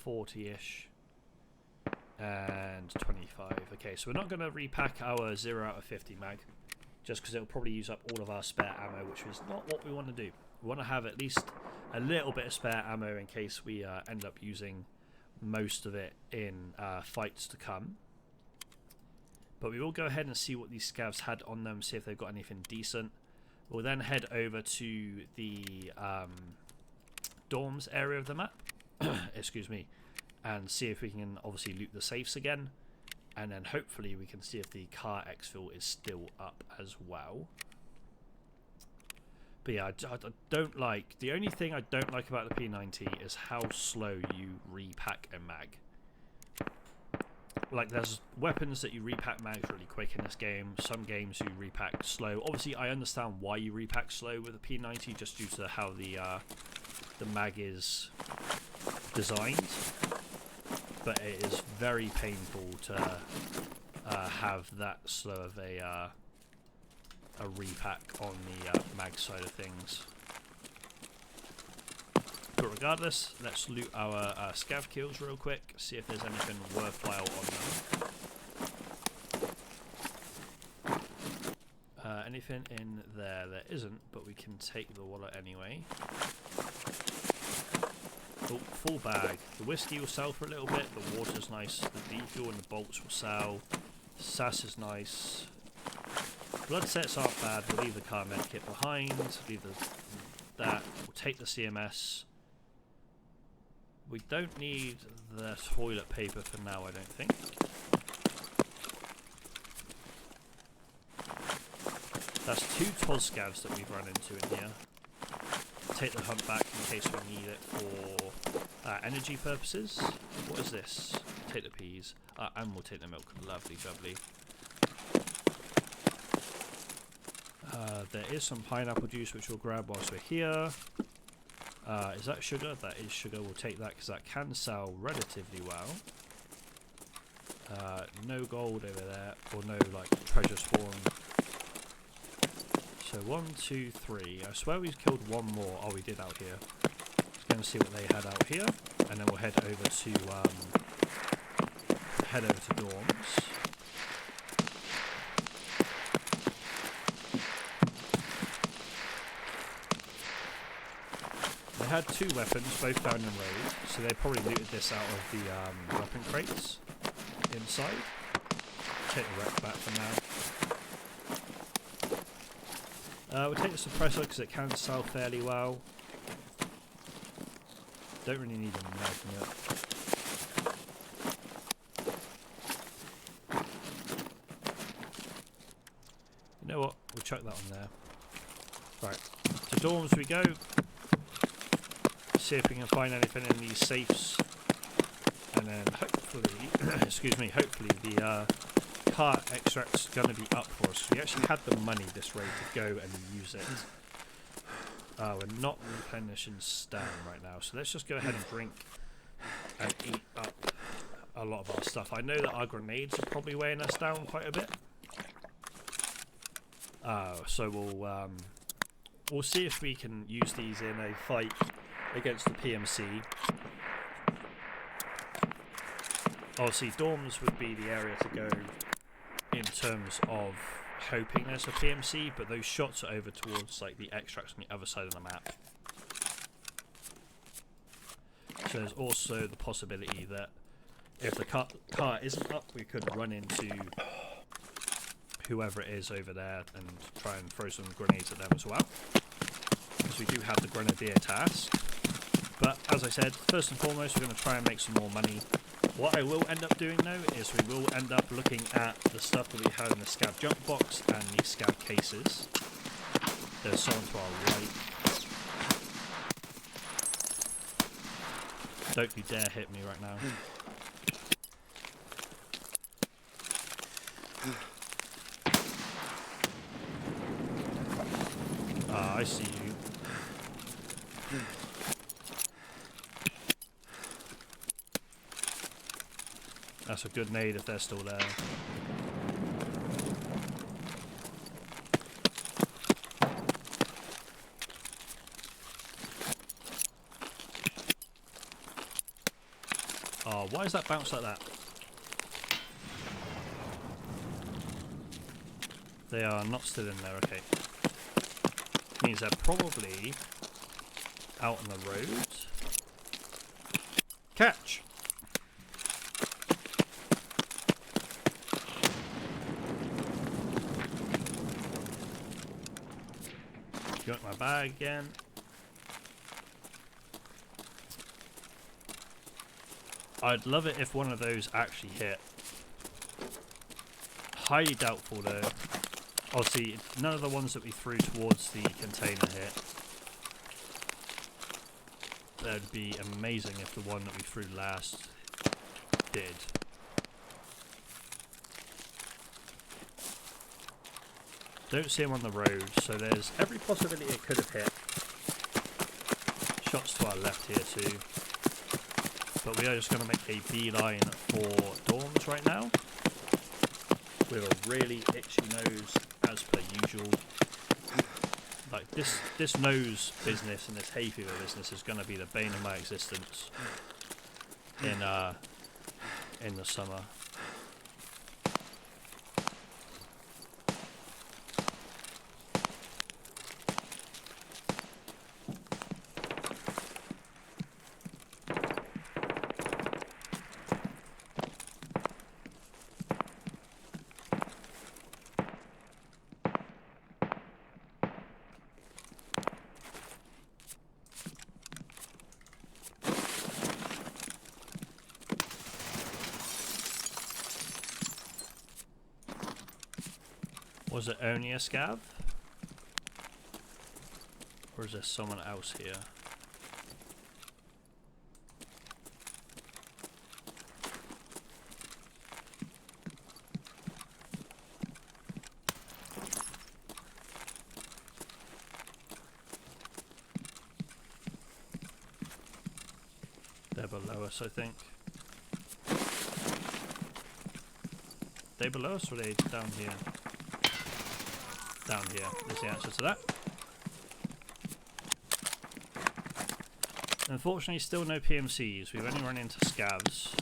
40-ish. And 25. Okay, so we're not going to repack our 0 out of 50 mag. Just because it'll probably use up all of our spare ammo, which is not what we want to do. We want to have at least a little bit of spare ammo in case we end up using most of it in fights to come. But we will go ahead and see what these scavs had on them, see if they've got anything decent. We'll then head over to the dorms area of the map, excuse me, and see if we can obviously loot the safes again. And then hopefully we can see if the car exfil is still up as well. But yeah, I don't like... The only thing I don't like about the P90 is how slow you repack a mag. Like, there's weapons that you repack mags really quick in this game. Some games you repack slow. Obviously, I understand why you repack slow with a P90, just due to how the mag is designed. But it is very painful to have that slow of a repack on the mag side of things. But regardless, let's loot our scav kills real quick, see if there's anything worthwhile on them. Anything in there? There isn't, but we can take the wallet anyway. Oh, full bag. The whiskey will sell for a little bit, the water's nice, the defuel and the bolts will sell. SAS is nice. Blood sets aren't bad, we'll leave the car medkit behind, leave that, we'll take the CMS. We don't need the toilet paper for now, I don't think. That's 2 TOS scavs that we've run into in here. Take the hump back in case we need it for energy purposes. What is this? Take the peas. And we'll take the milk. Lovely, lovely. There is some pineapple juice which we'll grab whilst we're here. Is that sugar? That is sugar. We'll take that because that can sell relatively well. No gold over there, or no like treasure spawn. So 1, 2, 3. I swear we killed one more. Oh, we did out here. Let's go and see what they had out here, and then we'll head over to dorms. They had 2 weapons, both found in raid, so they probably looted this out of the weapon crates inside. Take the wreck back for now. We'll take the suppressor because it can sell fairly well. Don't really need a magnet. You know what? We'll chuck that on there. Right, to dorms we go. See if we can find anything in these safes, and then hopefully, excuse me, hopefully the car extract's going to be up for us. We actually had the money this raid to go and use it. We're not replenishing stam right now, so let's just go ahead and drink and eat up a lot of our stuff. I know that our grenades are probably weighing us down quite a bit. So we'll see if we can use these in a fight against the PMC. Obviously, dorms would be the area to go in terms of hoping there's a PMC, but those shots are over towards like the extracts on the other side of the map. So there's also the possibility that if the car isn't up, we could run into whoever it is over there and try and throw some grenades at them as well, because we do have the grenadier task. But as I said, first and foremost, we're going to try and make some more money. What I will end up doing though is we will end up looking at the stuff that we have in the scav junk box and the scav cases. There's someone to our right. Don't you dare hit me right now. I see you. That's a good nade if they're still there. Oh, why is that bounce like that? They are not still in there, okay. Means they're probably out on the road. Catch! Got my bag again. I'd love it if one of those actually hit. Highly doubtful though. Obviously, none of the ones that we threw towards the container hit. That would be amazing if the one that we threw last did. Don't see him on the road, so there's every possibility it could have hit. Shots to our left here too. But we are just going to make a beeline for dorms right now. With a really itchy nose, as per usual. Like this nose business and this hay fever business is going to be the bane of my existence in the summer. Was it only a scav? Or is there someone else here? They're below us, I think. They below us or are they down here? Down here is the answer to that. Unfortunately, still no PMCs. We've only run into scavs,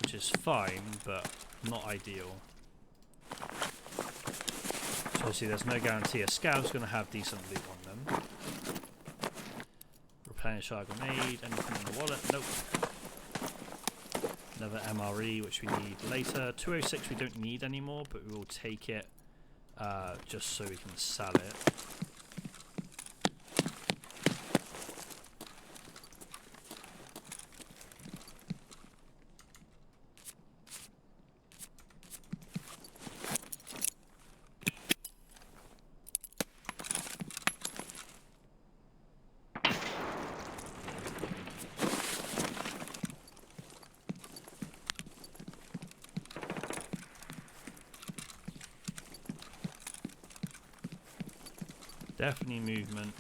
which is fine, but not ideal. So obviously there's no guarantee a scav's going to have decent loot on them. Replenish our grenade, anything in the wallet? Nope. Another MRE, which we need later. 206 we don't need anymore, but we will take it. Just so we can sell it. Definitely movement.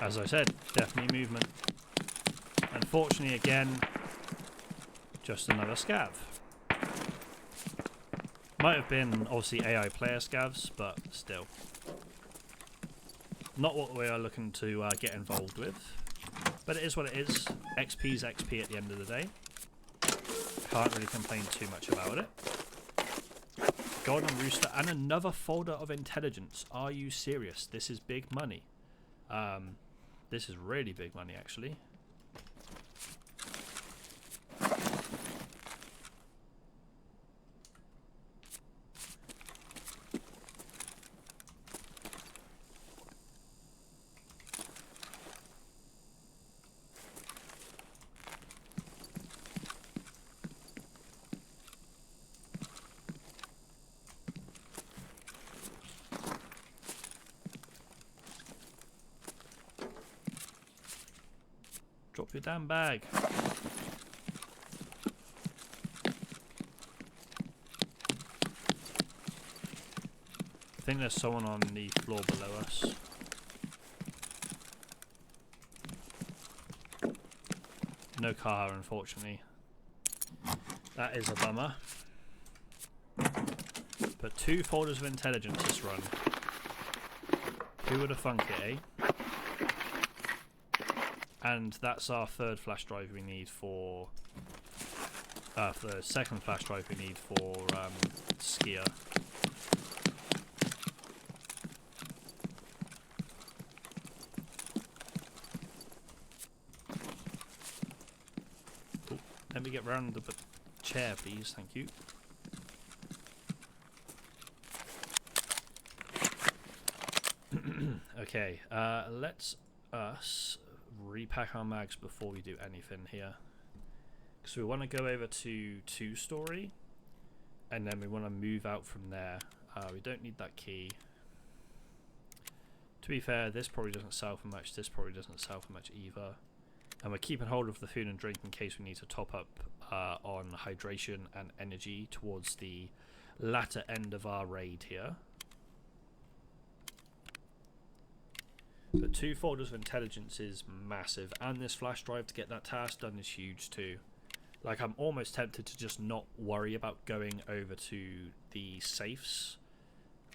As I said, definitely movement. Unfortunately, again, just another scav. Might have been, obviously, AI player scavs, but still. Not what we are looking to get involved with. But it is what it is. XP is XP at the end of the day. Can't really complain too much about it. Golden Rooster and another folder of intelligence. Are you serious? This is big money. This is really big money, actually. Drop your damn bag. I think there's someone on the floor below us. No car, unfortunately. That is a bummer. But 2 folders of intelligence this run. Who would have thunk it, eh? And that's our 3rd flash drive we need for... the 2nd flash drive we need for Skier. Ooh, let me get round the chair, please. Thank you. Okay, let's us repack our mags before we do anything here. So we want to go over to 2-story, and then we want to move out from there. We don't need that key. To be fair, this probably doesn't sell for much, this probably doesn't sell for much either. And we're keeping hold of the food and drink in case we need to top up on hydration and energy towards the latter end of our raid here. But 2 folders of intelligence is massive, and this flash drive to get that task done is huge too. Like, I'm almost tempted to just not worry about going over to the safes,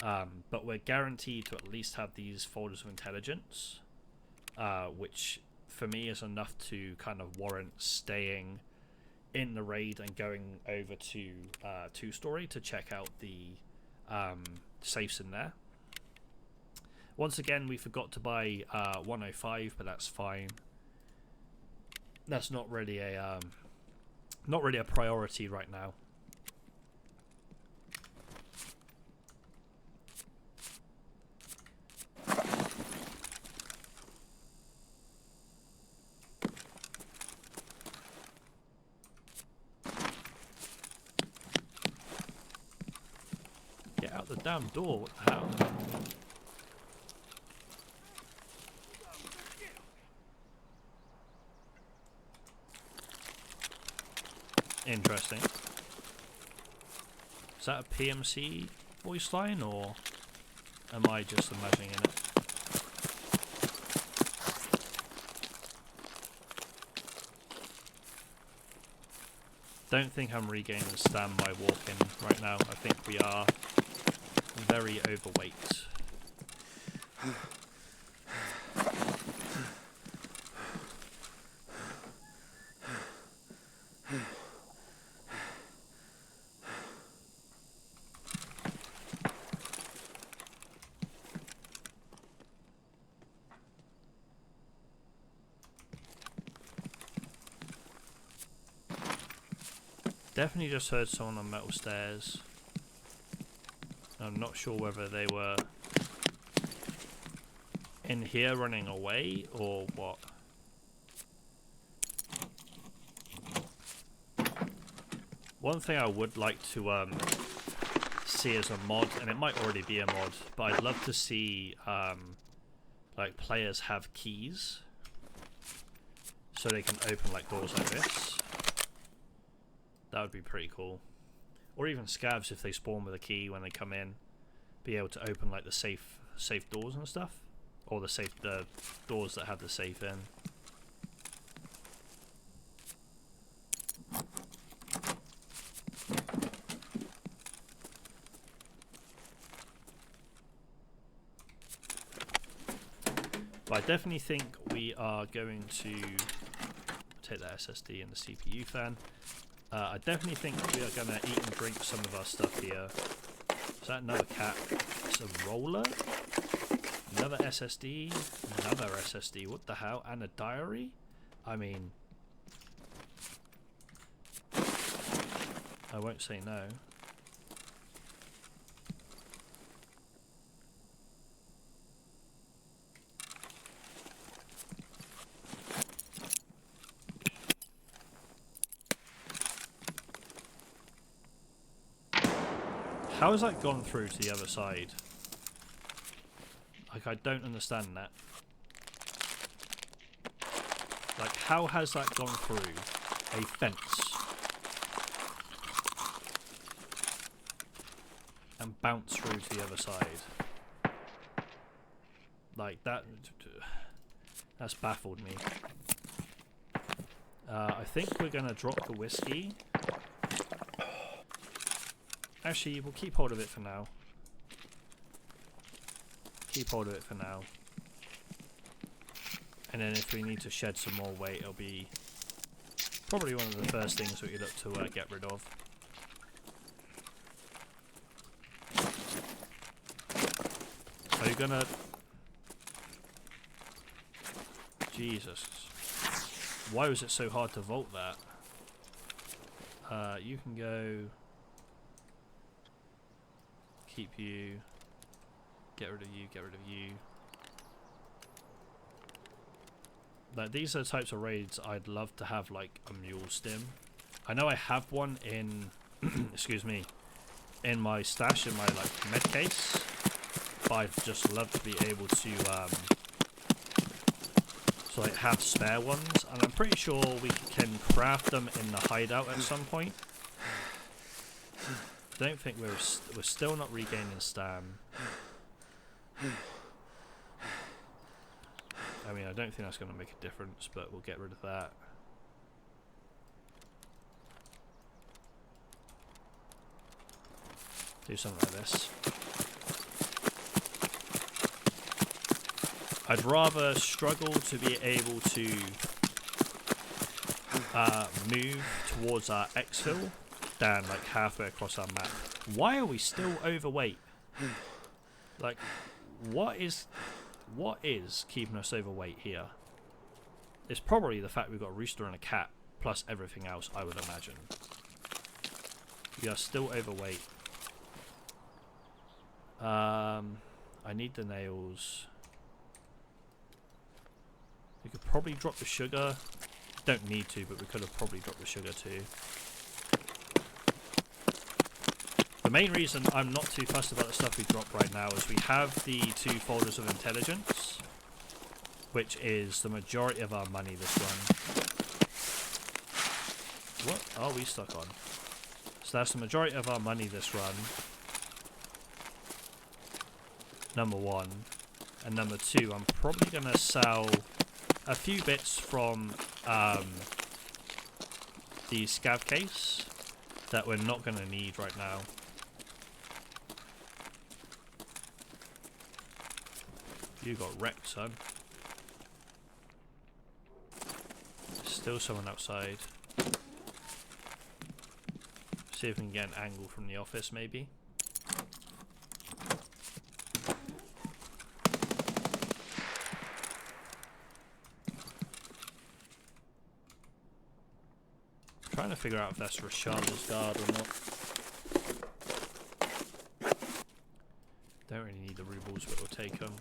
but we're guaranteed to at least have these folders of intelligence, which for me is enough to kind of warrant staying in the raid and going over to 2-story to check out the safes in there. Once again, we forgot to buy 105, but that's fine. That's not really a priority right now. Get out the damn door, what the hell? Interesting. Is that a PMC voice line, or am I just imagining it? Don't think I'm regaining the stam by walking right now. I think we are very overweight. Definitely just heard someone on metal stairs. I'm not sure whether they were in here running away or what. One thing I would like to see as a mod, and it might already be a mod, but I'd love to see like players have keys so they can open like doors like this. That would be pretty cool. Or even scavs, if they spawn with a key when they come in, be able to open like the safe doors and stuff. Or the doors that have the safe in. But I definitely think we are going to take the SSD and the CPU fan. I definitely think we are going to eat and drink some of our stuff here. Is that another cat? It's a roller? Another SSD? Another SSD? What the hell? And a diary? I mean... I won't say no. How has that gone through to the other side? Like, I don't understand that. Like, how has that gone through a fence and bounced through to the other side? Like, that's baffled me. I think we're going to drop the whiskey. Actually, we'll keep hold of it for now. Keep hold of it for now. And then if we need to shed some more weight, it'll be probably one of the first things that we look to get rid of. Are you gonna... Jesus. Why was it so hard to vault that? You can go... Keep you. Get rid of you, get rid of you. Like, these are the types of raids I'd love to have, like, a mule stim. I know I have one in, excuse me, in my stash, in my, like, med case. But I'd just love to be able to, like, have spare ones. And I'm pretty sure we can craft them in the hideout at some point. I don't think we're still not regaining stam. I mean, I don't think that's going to make a difference, but we'll get rid of that. Do something like this. I'd rather struggle to be able to move towards our exfil than like halfway across our map. Why are we still overweight? Like, what is keeping us overweight here? It's probably the fact we've got a rooster and a cat, plus everything else, I would imagine. We are still overweight. I need the nails. We could probably drop the sugar. Don't need to, but we could have probably dropped the sugar too. The main reason I'm not too fussed about the stuff we drop right now is we have the 2 folders of intelligence, which is the majority of our money this run. What are we stuck on? So that's the majority of our money this run. Number 1. And number 2, I'm probably going to sell a few bits from the scav case that we're not going to need right now. You got wrecked, son. Still someone outside. See if we can get an angle from the office, maybe. Trying to figure out if that's Rashanda's guard or not. Don't really need the rubles, but we'll take them.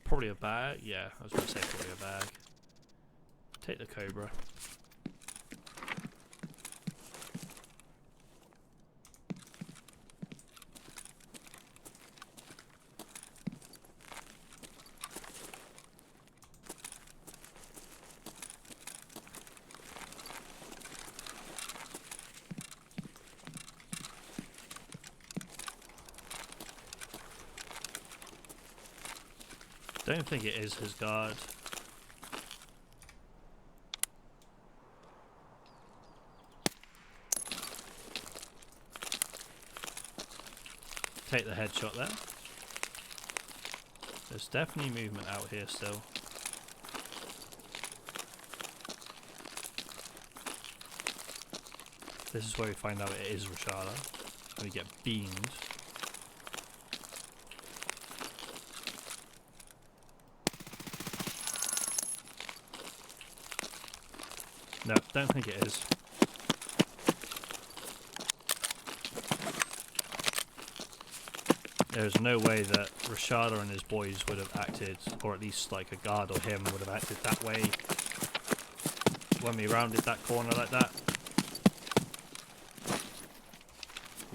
Probably a bag. Yeah, I was going to say probably a bag. Take the Cobra. Don't think it is his guard. Take the headshot there. There's definitely movement out here still. This is where we find out it is Rashada. And we get beamed. No, don't think it is. There's no way that Rashada and his boys would have acted, or at least like a guard or him would have acted that way when we rounded that corner like that.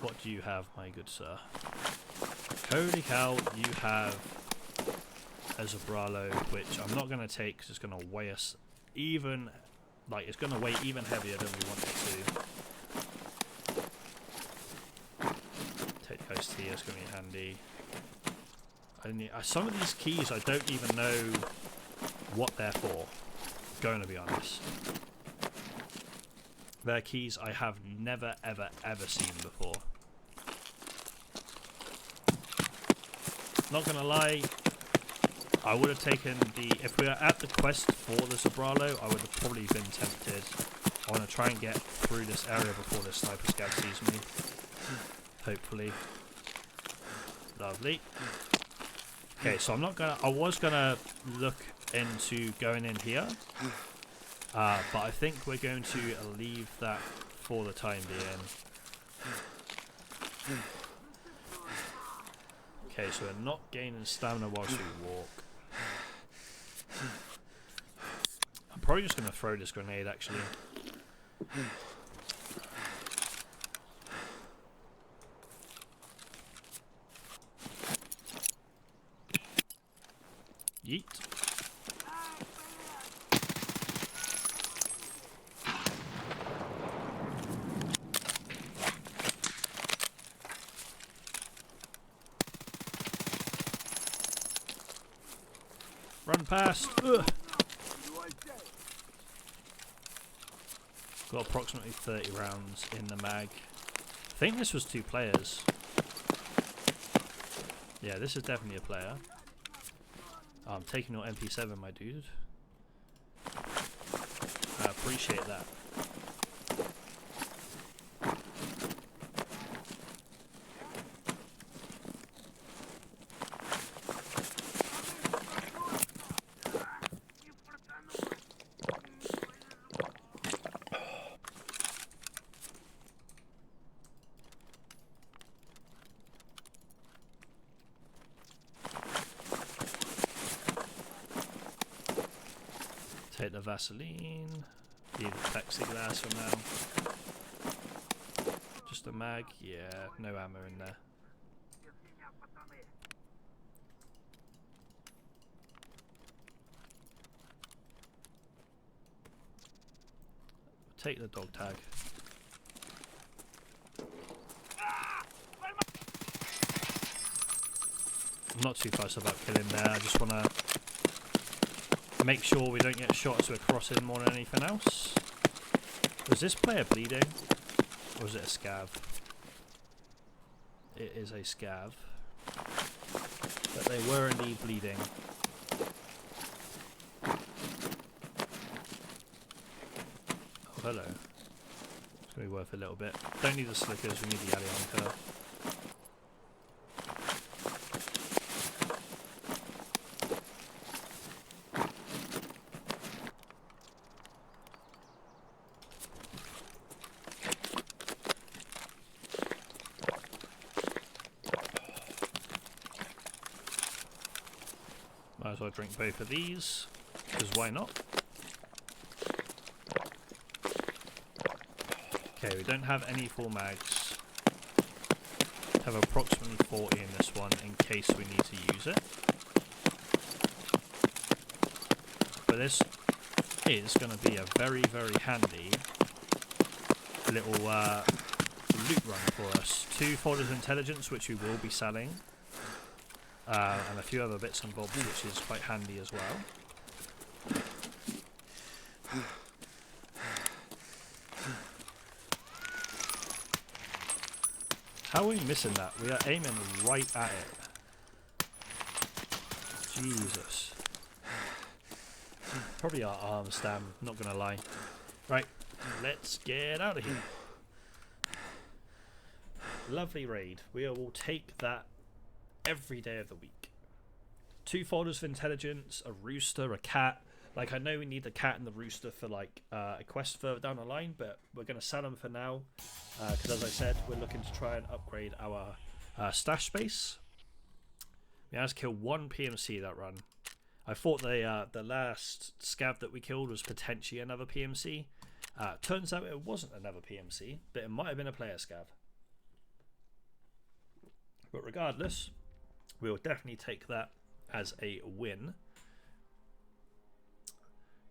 What do you have, my good sir? Holy cow, you have a Zabralo, which I'm not going to take because it's going to weigh us even, like it's going to weigh even heavier than we want it to. Take the Ghost here, it's going to be handy. Some of these keys I don't even know what they're for, going to be honest. They're keys I have never ever ever seen before. Not gonna lie, I would have taken the, if we were at the quest for the Zabralo, I would have probably been tempted. I want to try and get through this area before the sniper scout sees me. Hopefully. Lovely. Okay, so I was gonna look into going in here, but I think we're going to leave that for the time being. Okay, so we're not gaining stamina whilst we walk. I'm probably just going to throw this grenade actually. Yeet. Run past. Ugh. Got approximately 30 rounds in the mag. I think this was 2 players. Yeah, this is definitely a player. Oh, I'm taking your MP7, my dude. I appreciate that. Take the Vaseline, leave the plexiglass for now. Just a mag, yeah, no ammo in there. Take the dog tag. I'm not too fussed about killing there, I just want to make sure we don't get shot as we're crossing more than anything else. Was this player bleeding? Or was it a scav? It is a scav. But they were indeed bleeding. Oh, hello. It's going to be worth a little bit. Don't need the slickers, we need the Allion curve. Might as well drink both of these, because why not? Okay, we don't have any full mags. Have approximately 40 in this one in case we need to use it. But this is going to be a very, very handy little loot run for us. 2 folders of intelligence, which we will be selling. and a few other bits and bobs, which is quite handy as well. How are we missing that? We are aiming right at it. Jesus. Probably our arms, damn, not gonna lie. Right, let's get out of here. Lovely raid. We will take that every day of the week. 2 folders of intelligence, a rooster, a cat. Like, I know we need the cat and the rooster for like a quest further down the line, but we're going to sell them for now because, as I said, we're looking to try and upgrade our stash space. We had to kill 1 PMC that run. I thought the last scav that we killed was potentially another PMC. Turns out it wasn't another PMC, but it might have been a player scav. But regardless, we will definitely take that as a win.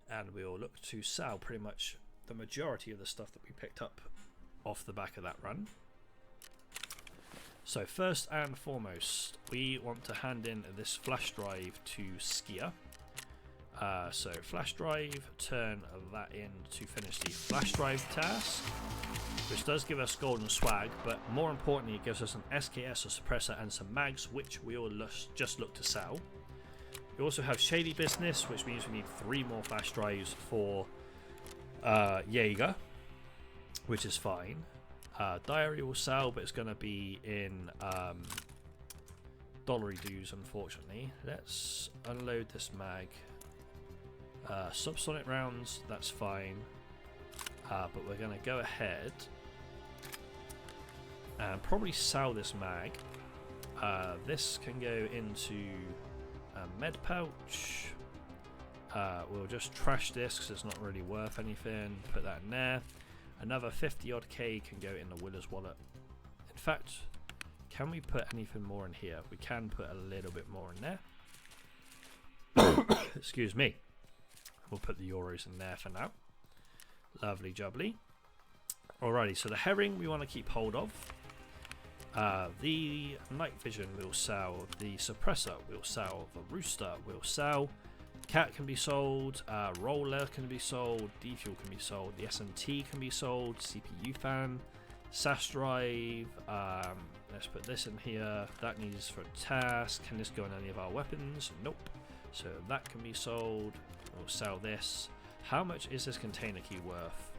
And we will look to sell pretty much the majority of the stuff that we picked up off the back of that run. So first and foremost, we want to hand in this flash drive to Skier. So flash drive, turn that in to finish the flash drive task, which does give us golden swag, but more importantly it gives us an SKS, a suppressor and some mags, which we will just look to sell. We also have shady business, which means we need 3 more flash drives for Jaeger, which is fine. Diary will sell, but it's going to be in dollary dues, unfortunately. Let's unload this mag. Subsonic rounds, that's fine. But we're going to go ahead and probably sell this mag. This can go into a med pouch. We'll just trash this because it's not really worth anything. Put that in there. Another 50 odd K can go in the Willer's wallet. In fact, can we put anything more in here? We can put a little bit more in there. Excuse me. We'll put the euros in there for now. Lovely jubbly. Alrighty, so the herring we want to keep hold of. The night vision will sell. The suppressor will sell. The rooster will sell. Cat can be sold, roller can be sold, defuel can be sold, the SMT can be sold, CPU fan, SAS drive, let's put this in here, that needs for a task. Can this go on any of our weapons? Nope. So that can be sold. We'll sell this. How much is this container key worth?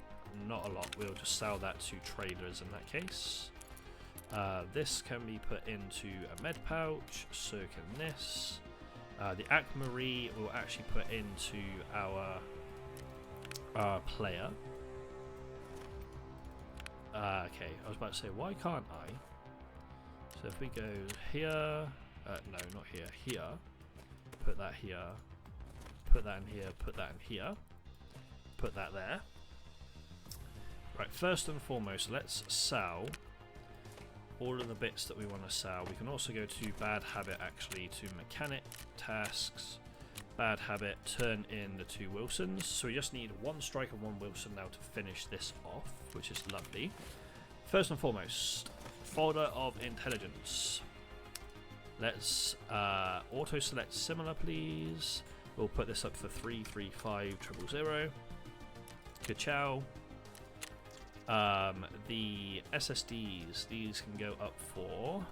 Not a lot. We'll just sell that to traders in that case. This can be put into a med pouch, so can this. The Aquamarine will actually put into our player. Okay, I was about to say, why can't I? So if we go here, no, not here, here, put that here, put that in here, put that in here, put that there. Right, first and foremost, let's sell all of the bits that we want to sell. We can also go to bad habit, actually, to mechanic tasks, bad habit, turn in the 2 Wilsons. So we just need 1 strike and 1 Wilson now to finish this off, which is lovely. First and foremost, folder of intelligence. Let's auto select similar, please. We'll put this up for 33500. Ka-chow. The SSDs, these can go up for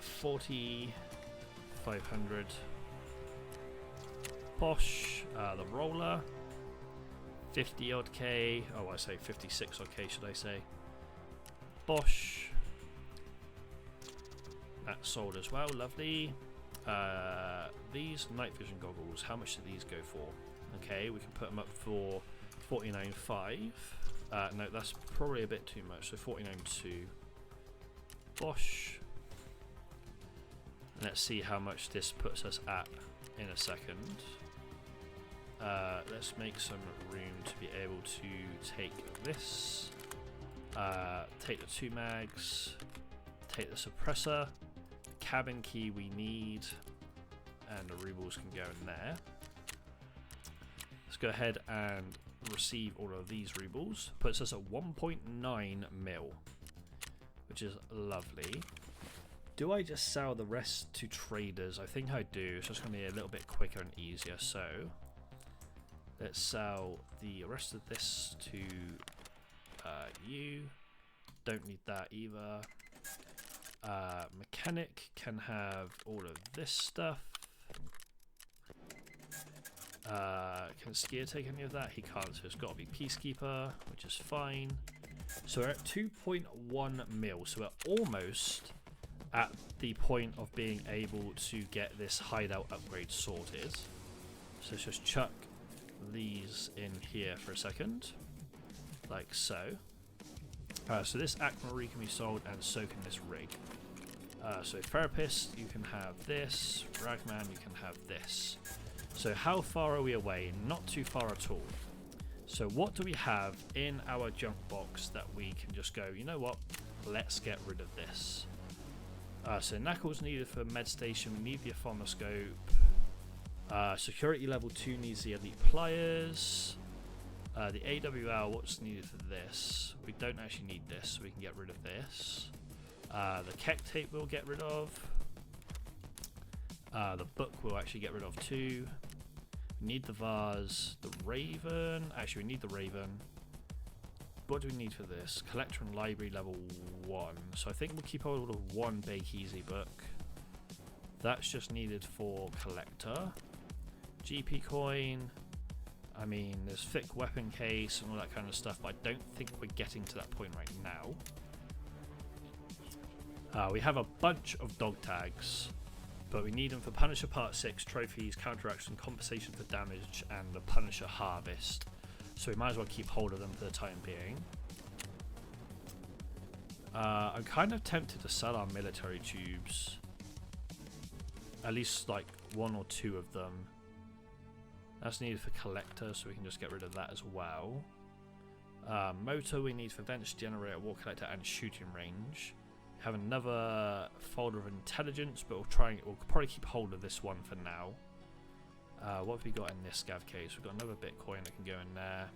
4500. Posh. The roller, 50 odd K. Oh, I say 56 odd K, should I say? Bosch. That's sold as well. Lovely. These night vision goggles, how much do these go for? Okay, we can put them up for 49.5. No, that's probably a bit too much, so 49.2. Bosch. Let's see how much this puts us at in a second. Let's make some room to be able to take this, take the 2 mags, take the suppressor, cabin key we need, and the rubles can go in there. Let's go ahead and receive all of these rubles. Puts us at 1.9 mil, which is lovely. do I just sell the rest to traders? I think I do. It's just going to be a little bit quicker and easier. So let's sell the rest of this to you. Don't need that either. Mechanic can have all of this stuff. Can Skier take any of that? He can't, so it's got to be Peacekeeper, which is fine. So we're at 2.1 mil, so we're almost at the point of being able to get this hideout upgrade sorted. So let's just chuck these in here for a second, like so. So this Aquamarine can be sold, and so can this rig. So Therapist, you can have this. Ragman, you can have this. So how far are we away? Not too far at all. So what do we have in our junk box that we can just go, you know what, let's get rid of this. So Knuckles needed for med station, we need the Ophthalmoscope. Security level 2 needs the elite pliers. The AWL, what's needed for this? We don't actually need this, so we can get rid of this. The Keck tape we'll get rid of. The book we'll actually get rid of too. We need the vase. The Raven. Actually, we need the Raven. What do we need for this? Collector and library level 1. So I think we'll keep hold of one Bake Easy book. That's just needed for collector. GP coin. I mean, there's thick weapon case and all that kind of stuff, but I don't think we're getting to that point right now. We have a bunch of dog tags, but we need them for Punisher Part 6, trophies, counteraction, compensation for damage, and the Punisher Harvest. So we might as well keep hold of them for the time being. I'm kind of tempted to sell our military tubes. At least like 1 or 2 of them. That's needed for collector, so we can just get rid of that as well. Motor we need for vents, generator, war collector, and shooting range. We have another folder of intelligence, but we'll probably keep hold of this one for now. What have we got in this scav case? We've got another Bitcoin that can go in there.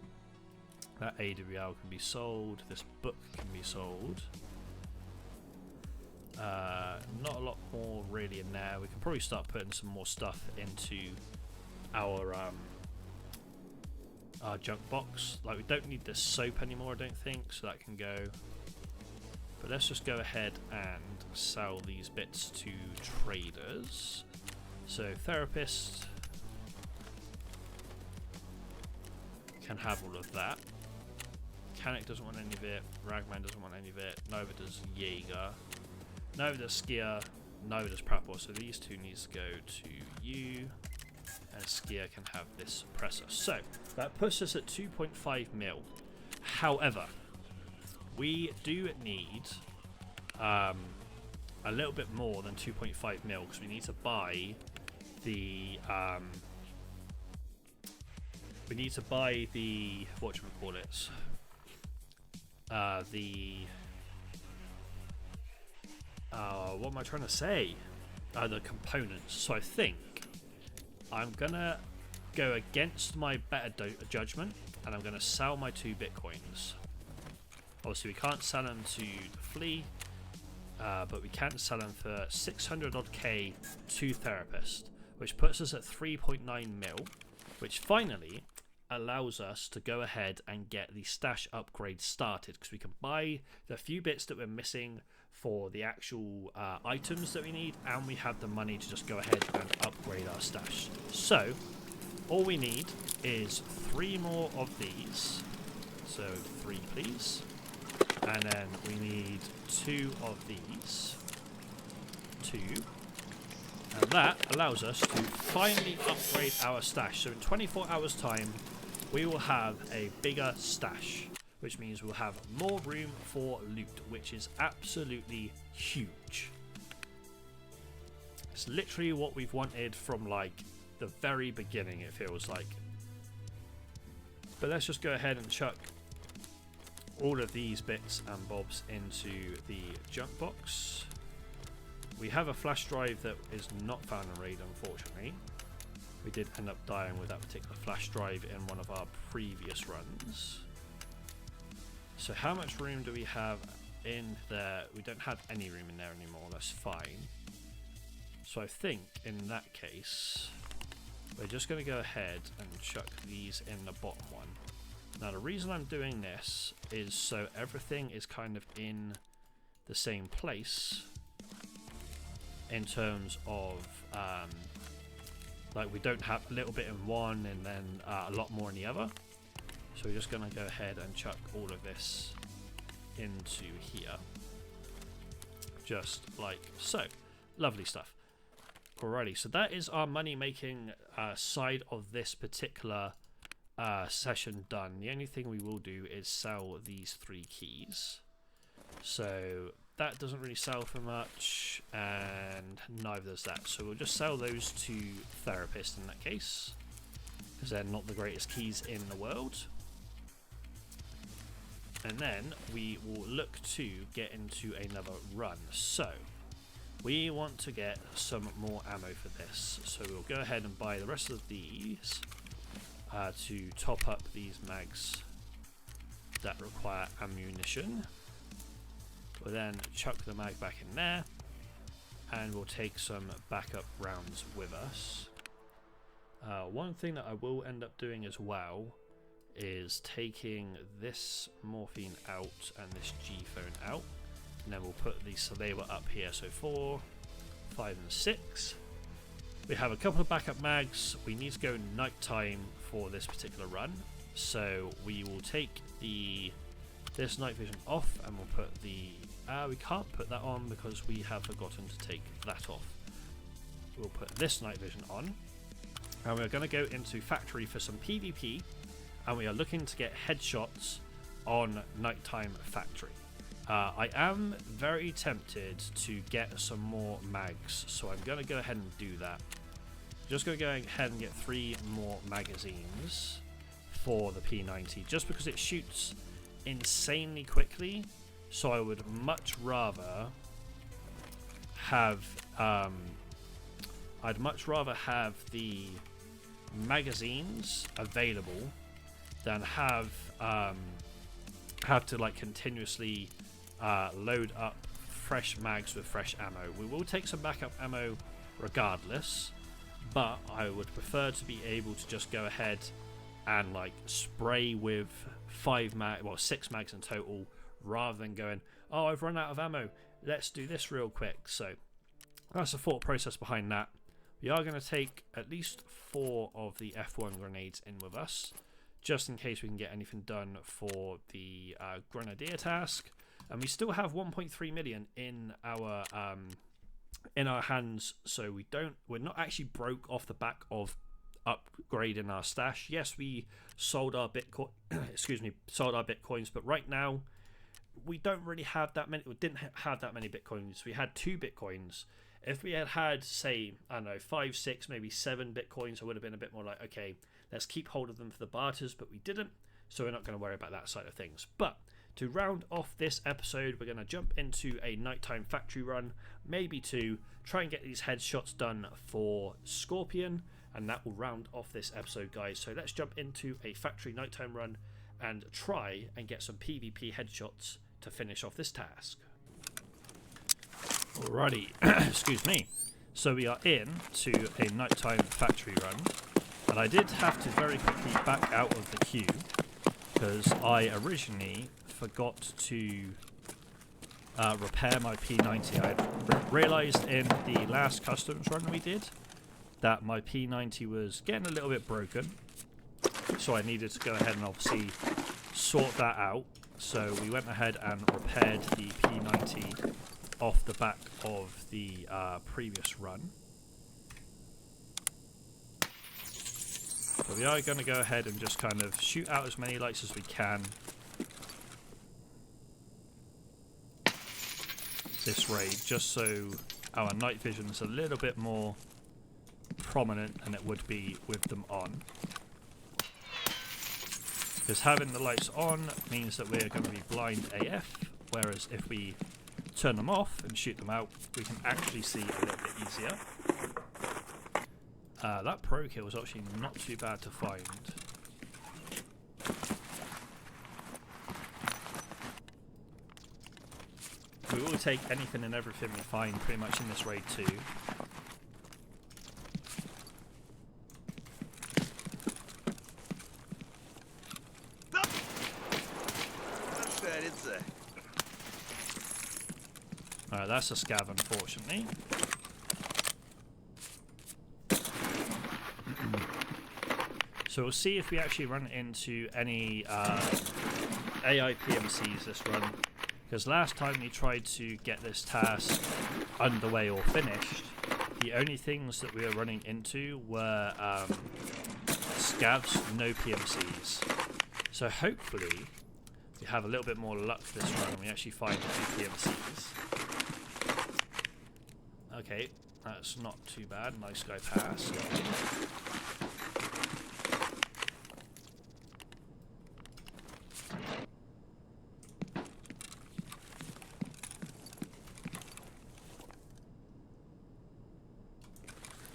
That AWL can be sold. This book can be sold. Not a lot more really in there. We can probably start putting some more stuff into our junk box. Like, we don't need this soap anymore, I don't think, so that can go. But let's just go ahead and sell these bits to traders. So Therapist can have all of that. Mechanic doesn't want any of it. Ragman doesn't want any of it. Neither does Jaeger. Neither does Skier. Neither does Prapor. So these two needs to go to you. And Skier can have this suppressor. So that puts us at 2.5 mil. However, we do need a little bit more than 2.5 mil because we need to buy the whatchamacallit, what am I trying to say? The components. So I think I'm gonna go against my better judgment, and I'm gonna sell my 2 Bitcoins. Obviously, we can't sell them to the flea, but we can sell them for 600 odd K to Therapist, which puts us at 3.9 mil, which finally allows us to go ahead and get the stash upgrade started, because we can buy the few bits that we're missing for the actual items that we need, and we have the money to just go ahead and upgrade our stash. So all we need is 3 more of these. So 3 please. And then we need 2 of these. 2. And that allows us to finally upgrade our stash. So in 24 hours time, we will have a bigger stash, which means we'll have more room for loot, which is absolutely huge. It's literally what we've wanted from like the very beginning, it feels like. But let's just go ahead and chuck all of these bits and bobs into the junk box. We have a flash drive that is not found in Raid, unfortunately. We did end up dying with that particular flash drive in one of our previous runs. So how much room do we have in there. We don't have any room in there anymore. That's fine. So I think in that case, we're just going to go ahead and chuck these in the bottom one. Now the reason I'm doing this is so everything is kind of in the same place in terms of like we don't have a little bit in one and then a lot more in the other. So we're just going to go ahead and chuck all of this into here, just like so. Lovely stuff. Alrighty, so that is our money making side of this particular session done. The only thing we will do is sell these 3 keys. So that doesn't really sell for much, and neither does that. So we'll just sell those to therapists in that case, because they're not the greatest keys in the world. And then we will look to get into another run. So we want to get some more ammo for this. So we'll go ahead and buy the rest of these to top up these mags that require ammunition. We'll then chuck the mag back in there, and we'll take some backup rounds with us. One thing that I will end up doing as well is taking this morphine out and this G-phone out, and then we'll put these, so they were up here, so 4, 5 and 6. We have a couple of backup mags. We need to go nighttime for this particular run, so we will take this night vision off, and we'll put the we can't put that on because we have forgotten to take that off. We'll put this night vision on, and we're going to go into factory for some PvP, and we are looking to get headshots on nighttime factory. I am very tempted to get some more mags, so I'm going to go ahead and do that. Just going to go ahead and get 3 more magazines for the P90, just because it shoots insanely quickly. So I would much rather have I'd much rather have the magazines available than have to like continuously load up fresh mags with fresh ammo. We will take some backup ammo regardless, but I would prefer to be able to just go ahead and like spray with 6 mags in total, rather than going, oh, I've run out of ammo, let's do this real quick. So that's the thought process behind that. We are going to take at least 4 of the F1 grenades in with us, just in case we can get anything done for the Grenadier task. And we still have 1.3 million in our hands, so we're not actually broke off the back of upgrading our stash. Yes, we sold our Bitcoin, sold our Bitcoins, but right now we don't really have that many. We didn't have that many Bitcoins. We had 2 Bitcoins. If we had say, I don't know, 5, 6, maybe 7 Bitcoins, I would have been a bit more like, okay, let's keep hold of them for the barters, but we didn't, so we're not going to worry about that side of things. But to round off this episode, we're going to jump into a nighttime factory run, maybe 2, try and get these headshots done for Scorpion, and that will round off this episode, guys. So let's jump into a factory nighttime run and try and get some PvP headshots to finish off this task. Alrighty, excuse me. So we are in to a nighttime factory run, and I did have to very quickly back out of the queue because I originally forgot to repair my P90. I realised in the last customs run we did that my P90 was getting a little bit broken, so I needed to go ahead and obviously sort that out. So we went ahead and repaired the P90 off the back of the previous run. So we are going to go ahead and just kind of shoot out as many lights as we can this raid, just so our night vision is a little bit more prominent than it would be with them on. Because having the lights on means that we're going to be blind AF, whereas if we turn them off and shoot them out, we can actually see a little bit easier. That pro kill was actually not too bad to find. We will take anything and everything we find pretty much in this raid too. Alright, that's a scav, unfortunately. So we'll see if we actually run into any AI PMCs this run. Because last time we tried to get this task underway or finished, the only things that we were running into were scavs, no PMCs. So hopefully we have a little bit more luck this run and we actually find a few PMCs. Okay, that's not too bad. Nice guy pass.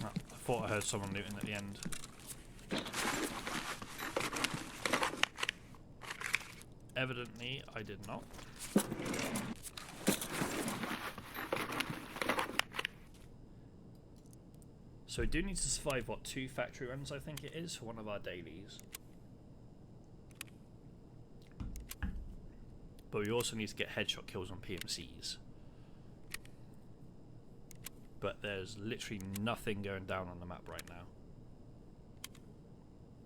I thought I heard someone looting at the end. Evidently, I did not. So we do need to survive, what, 2 factory runs I think it is, for one of our dailies. But we also need to get headshot kills on PMCs. But there's literally nothing going down on the map right now.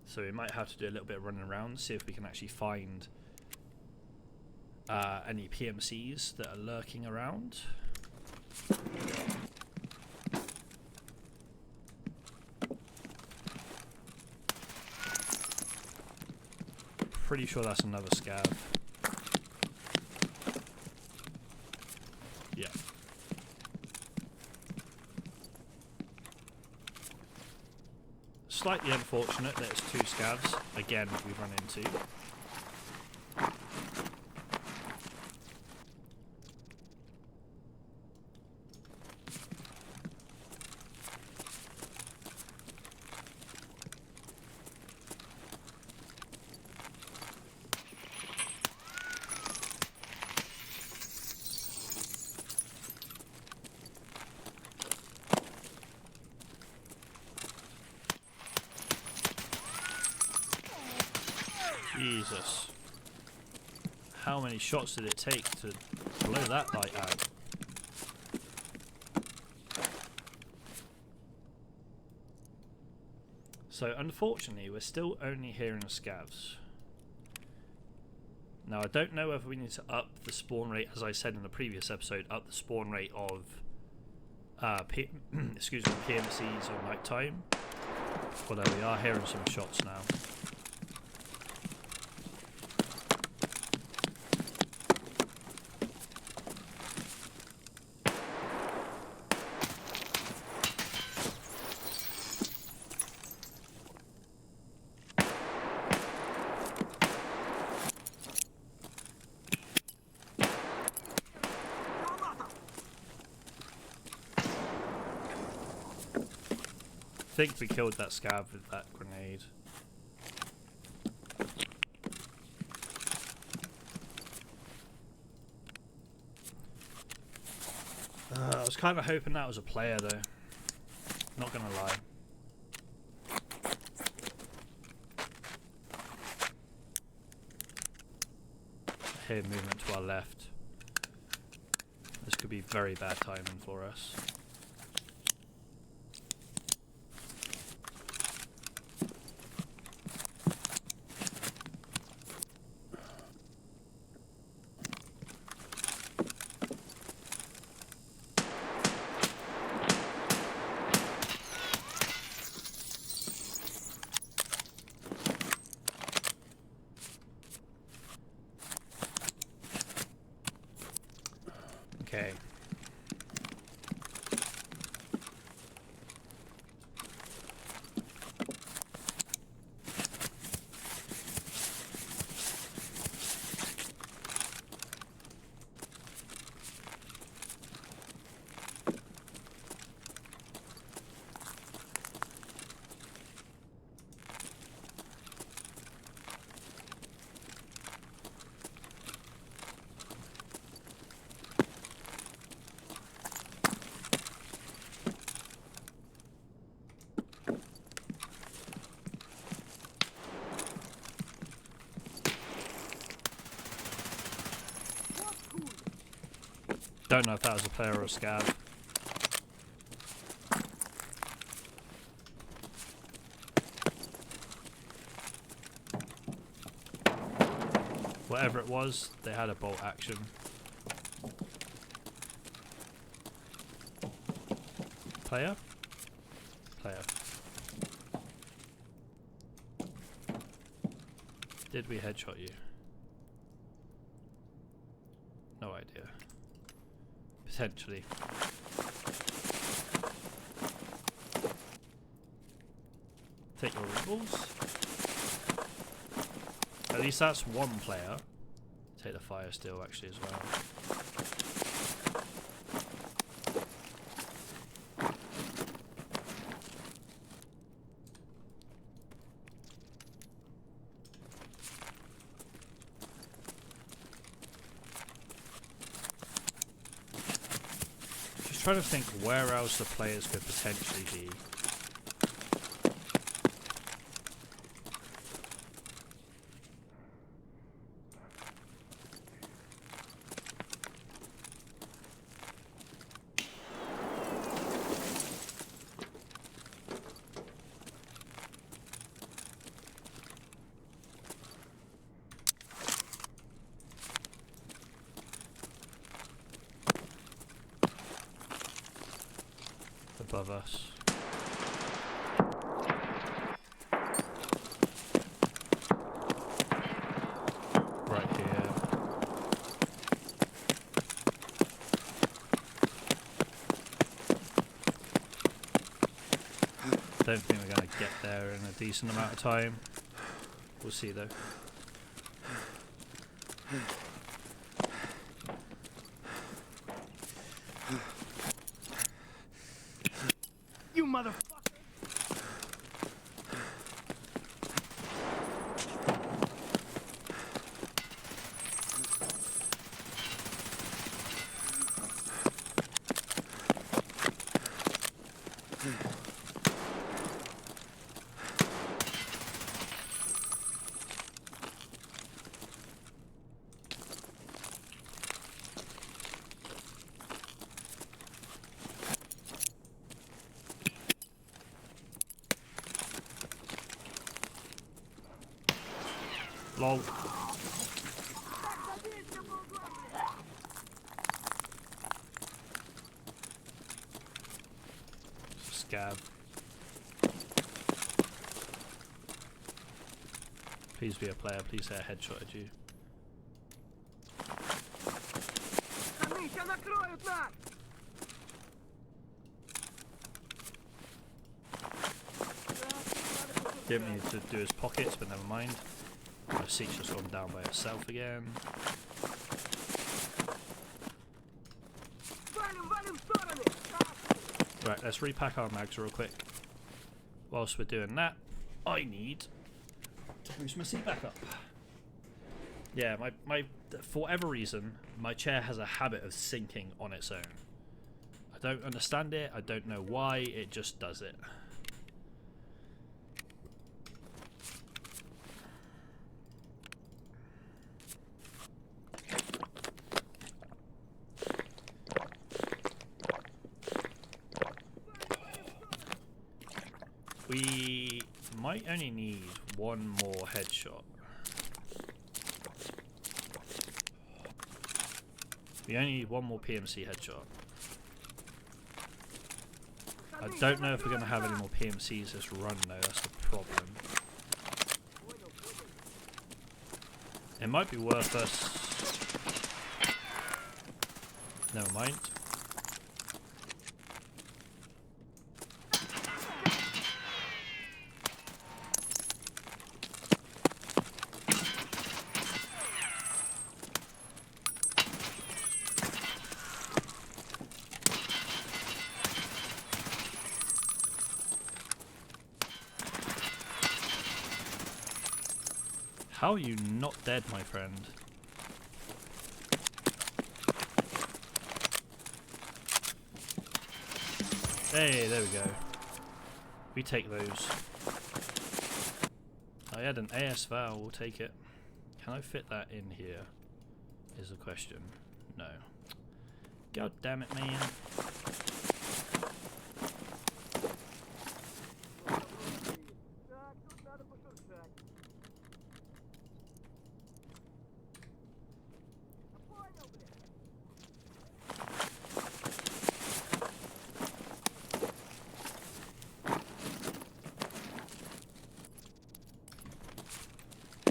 So we might have to do a little bit of running around, see if we can actually find any PMCs that are lurking around. Pretty sure that's another scav. Yeah. Slightly unfortunate that it's 2 scavs, again, that we've run into. Jesus. How many shots did it take to blow that light out? So unfortunately we're still only hearing scavs. Now I don't know whether we need to up the spawn rate, as I said in the previous episode, up the spawn rate of excuse me, PMCs on night time. Although we are hearing some shots now. I think we killed that scav with that grenade. I was kind of hoping that was a player though. Not gonna lie. I hear movement to our left. This could be very bad timing for us. Okay. don't know if that was a player or a scab. Whatever it was, they had a bolt action. Player? Player. Did we headshot you? No idea. Potentially. Take your rubles. At least that's one player. Take the fire steel actually as well. Just trying to think where else the players could potentially be. Above us. Right here. Don't think we're going to get there in a decent amount of time. We'll see though. You motherfucker! Lol. Scab. Please be a player, please say I headshotted you. Didn't need to do his pockets, but never mind. My seat's just gone down by itself again. Right, let's repack our mags real quick. Whilst we're doing that, I need to boost my seat back up. Yeah, for whatever reason, my chair has a habit of sinking on its own. I don't understand it, I don't know why, it just does it. We might only need one more headshot. We only need one more PMC headshot. I don't know if we're going to have any more PMCs this run though, that's the problem. It might be worth us... Never mind. How are you not dead, my friend? Hey, there we go. We take those. I had an AS Val, we'll take it. Can I fit that in here? Is the question. No. God damn it, man.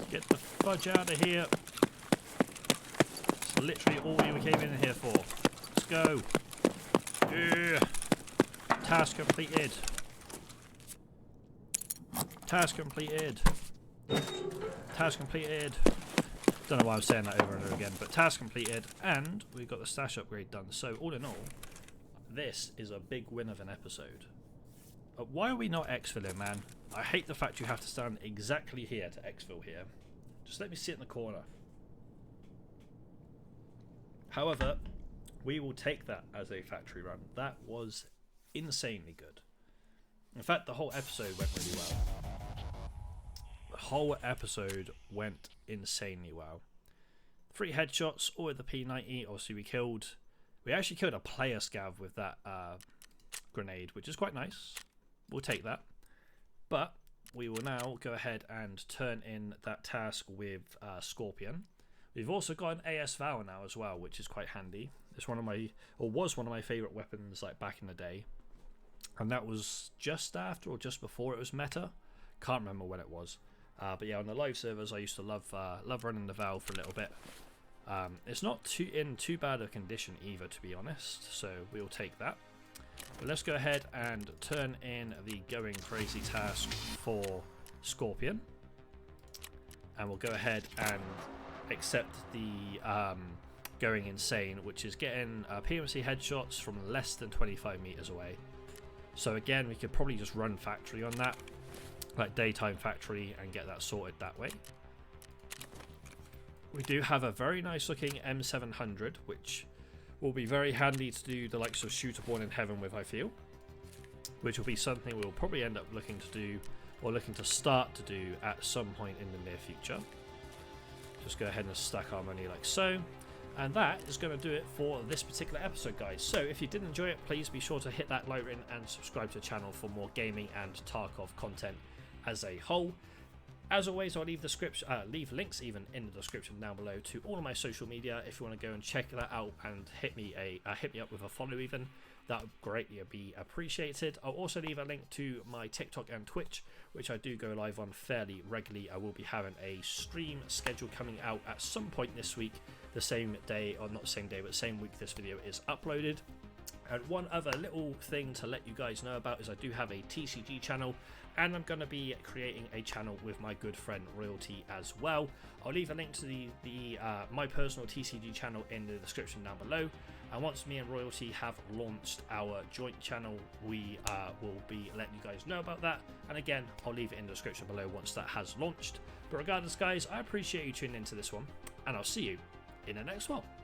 Get the fudge out of here. It's literally all you came in here for. Let's go. Yeah. Task completed. Task completed. Task completed. Don't know why I was saying that over and over again, but task completed, and we got the stash upgrade done. So all in all, this is a big win of an episode. Why are we not exfilling, man? I hate the fact you have to stand exactly here to exfil here. Just let me sit in the corner. However, we will take that as a factory run. That was insanely good. In fact, the whole episode went really well. The whole episode went insanely well. 3 headshots, all with the P90. Obviously, we actually killed a player scav with that grenade, which is quite nice. We'll take that. But we will now go ahead and turn in that task with Scorpion. We've also got an AS Val now as well, which is quite handy. It's one of my, or was one of my favourite weapons like back in the day. And that was just after or just before it was meta. Can't remember when it was. But yeah, on the live servers, I used to love running the Val for a little bit. It's not in too bad a condition either, to be honest. So we'll take that. But let's go ahead and turn in the going crazy task for Scorpion. And we'll go ahead and accept the going insane, which is getting PMC headshots from less than 25 meters away. So again, we could probably just run factory on that, like daytime factory, and get that sorted that way. We do have a very nice looking M700, which will be very handy to do the likes of Shooter Born in Heaven with, I feel. Which will be something we'll probably end up looking to do, or looking to start to do at some point in the near future. Just go ahead and stack our money like so. And that is going to do it for this particular episode, guys. So if you did enjoy it, please be sure to hit that like button and subscribe to the channel for more gaming and Tarkov content as a whole. As always, I'll leave links even in the description down below to all of my social media if you want to go and check that out and hit me up with a follow even. That would greatly be appreciated. I'll also leave a link to my TikTok and Twitch, which I do go live on fairly regularly. I will be having a stream schedule coming out at some point this week, the same day, or not the same day, but same week this video is uploaded. And one other little thing to let you guys know about is I do have a TCG channel, and I'm going to be creating a channel with my good friend Royalty as well. I'll leave a link to my personal TCG channel in the description down below. And once me and Royalty have launched our joint channel, we will be letting you guys know about that. And again, I'll leave it in the description below once that has launched. But regardless, guys, I appreciate you tuning into this one, and I'll see you in the next one.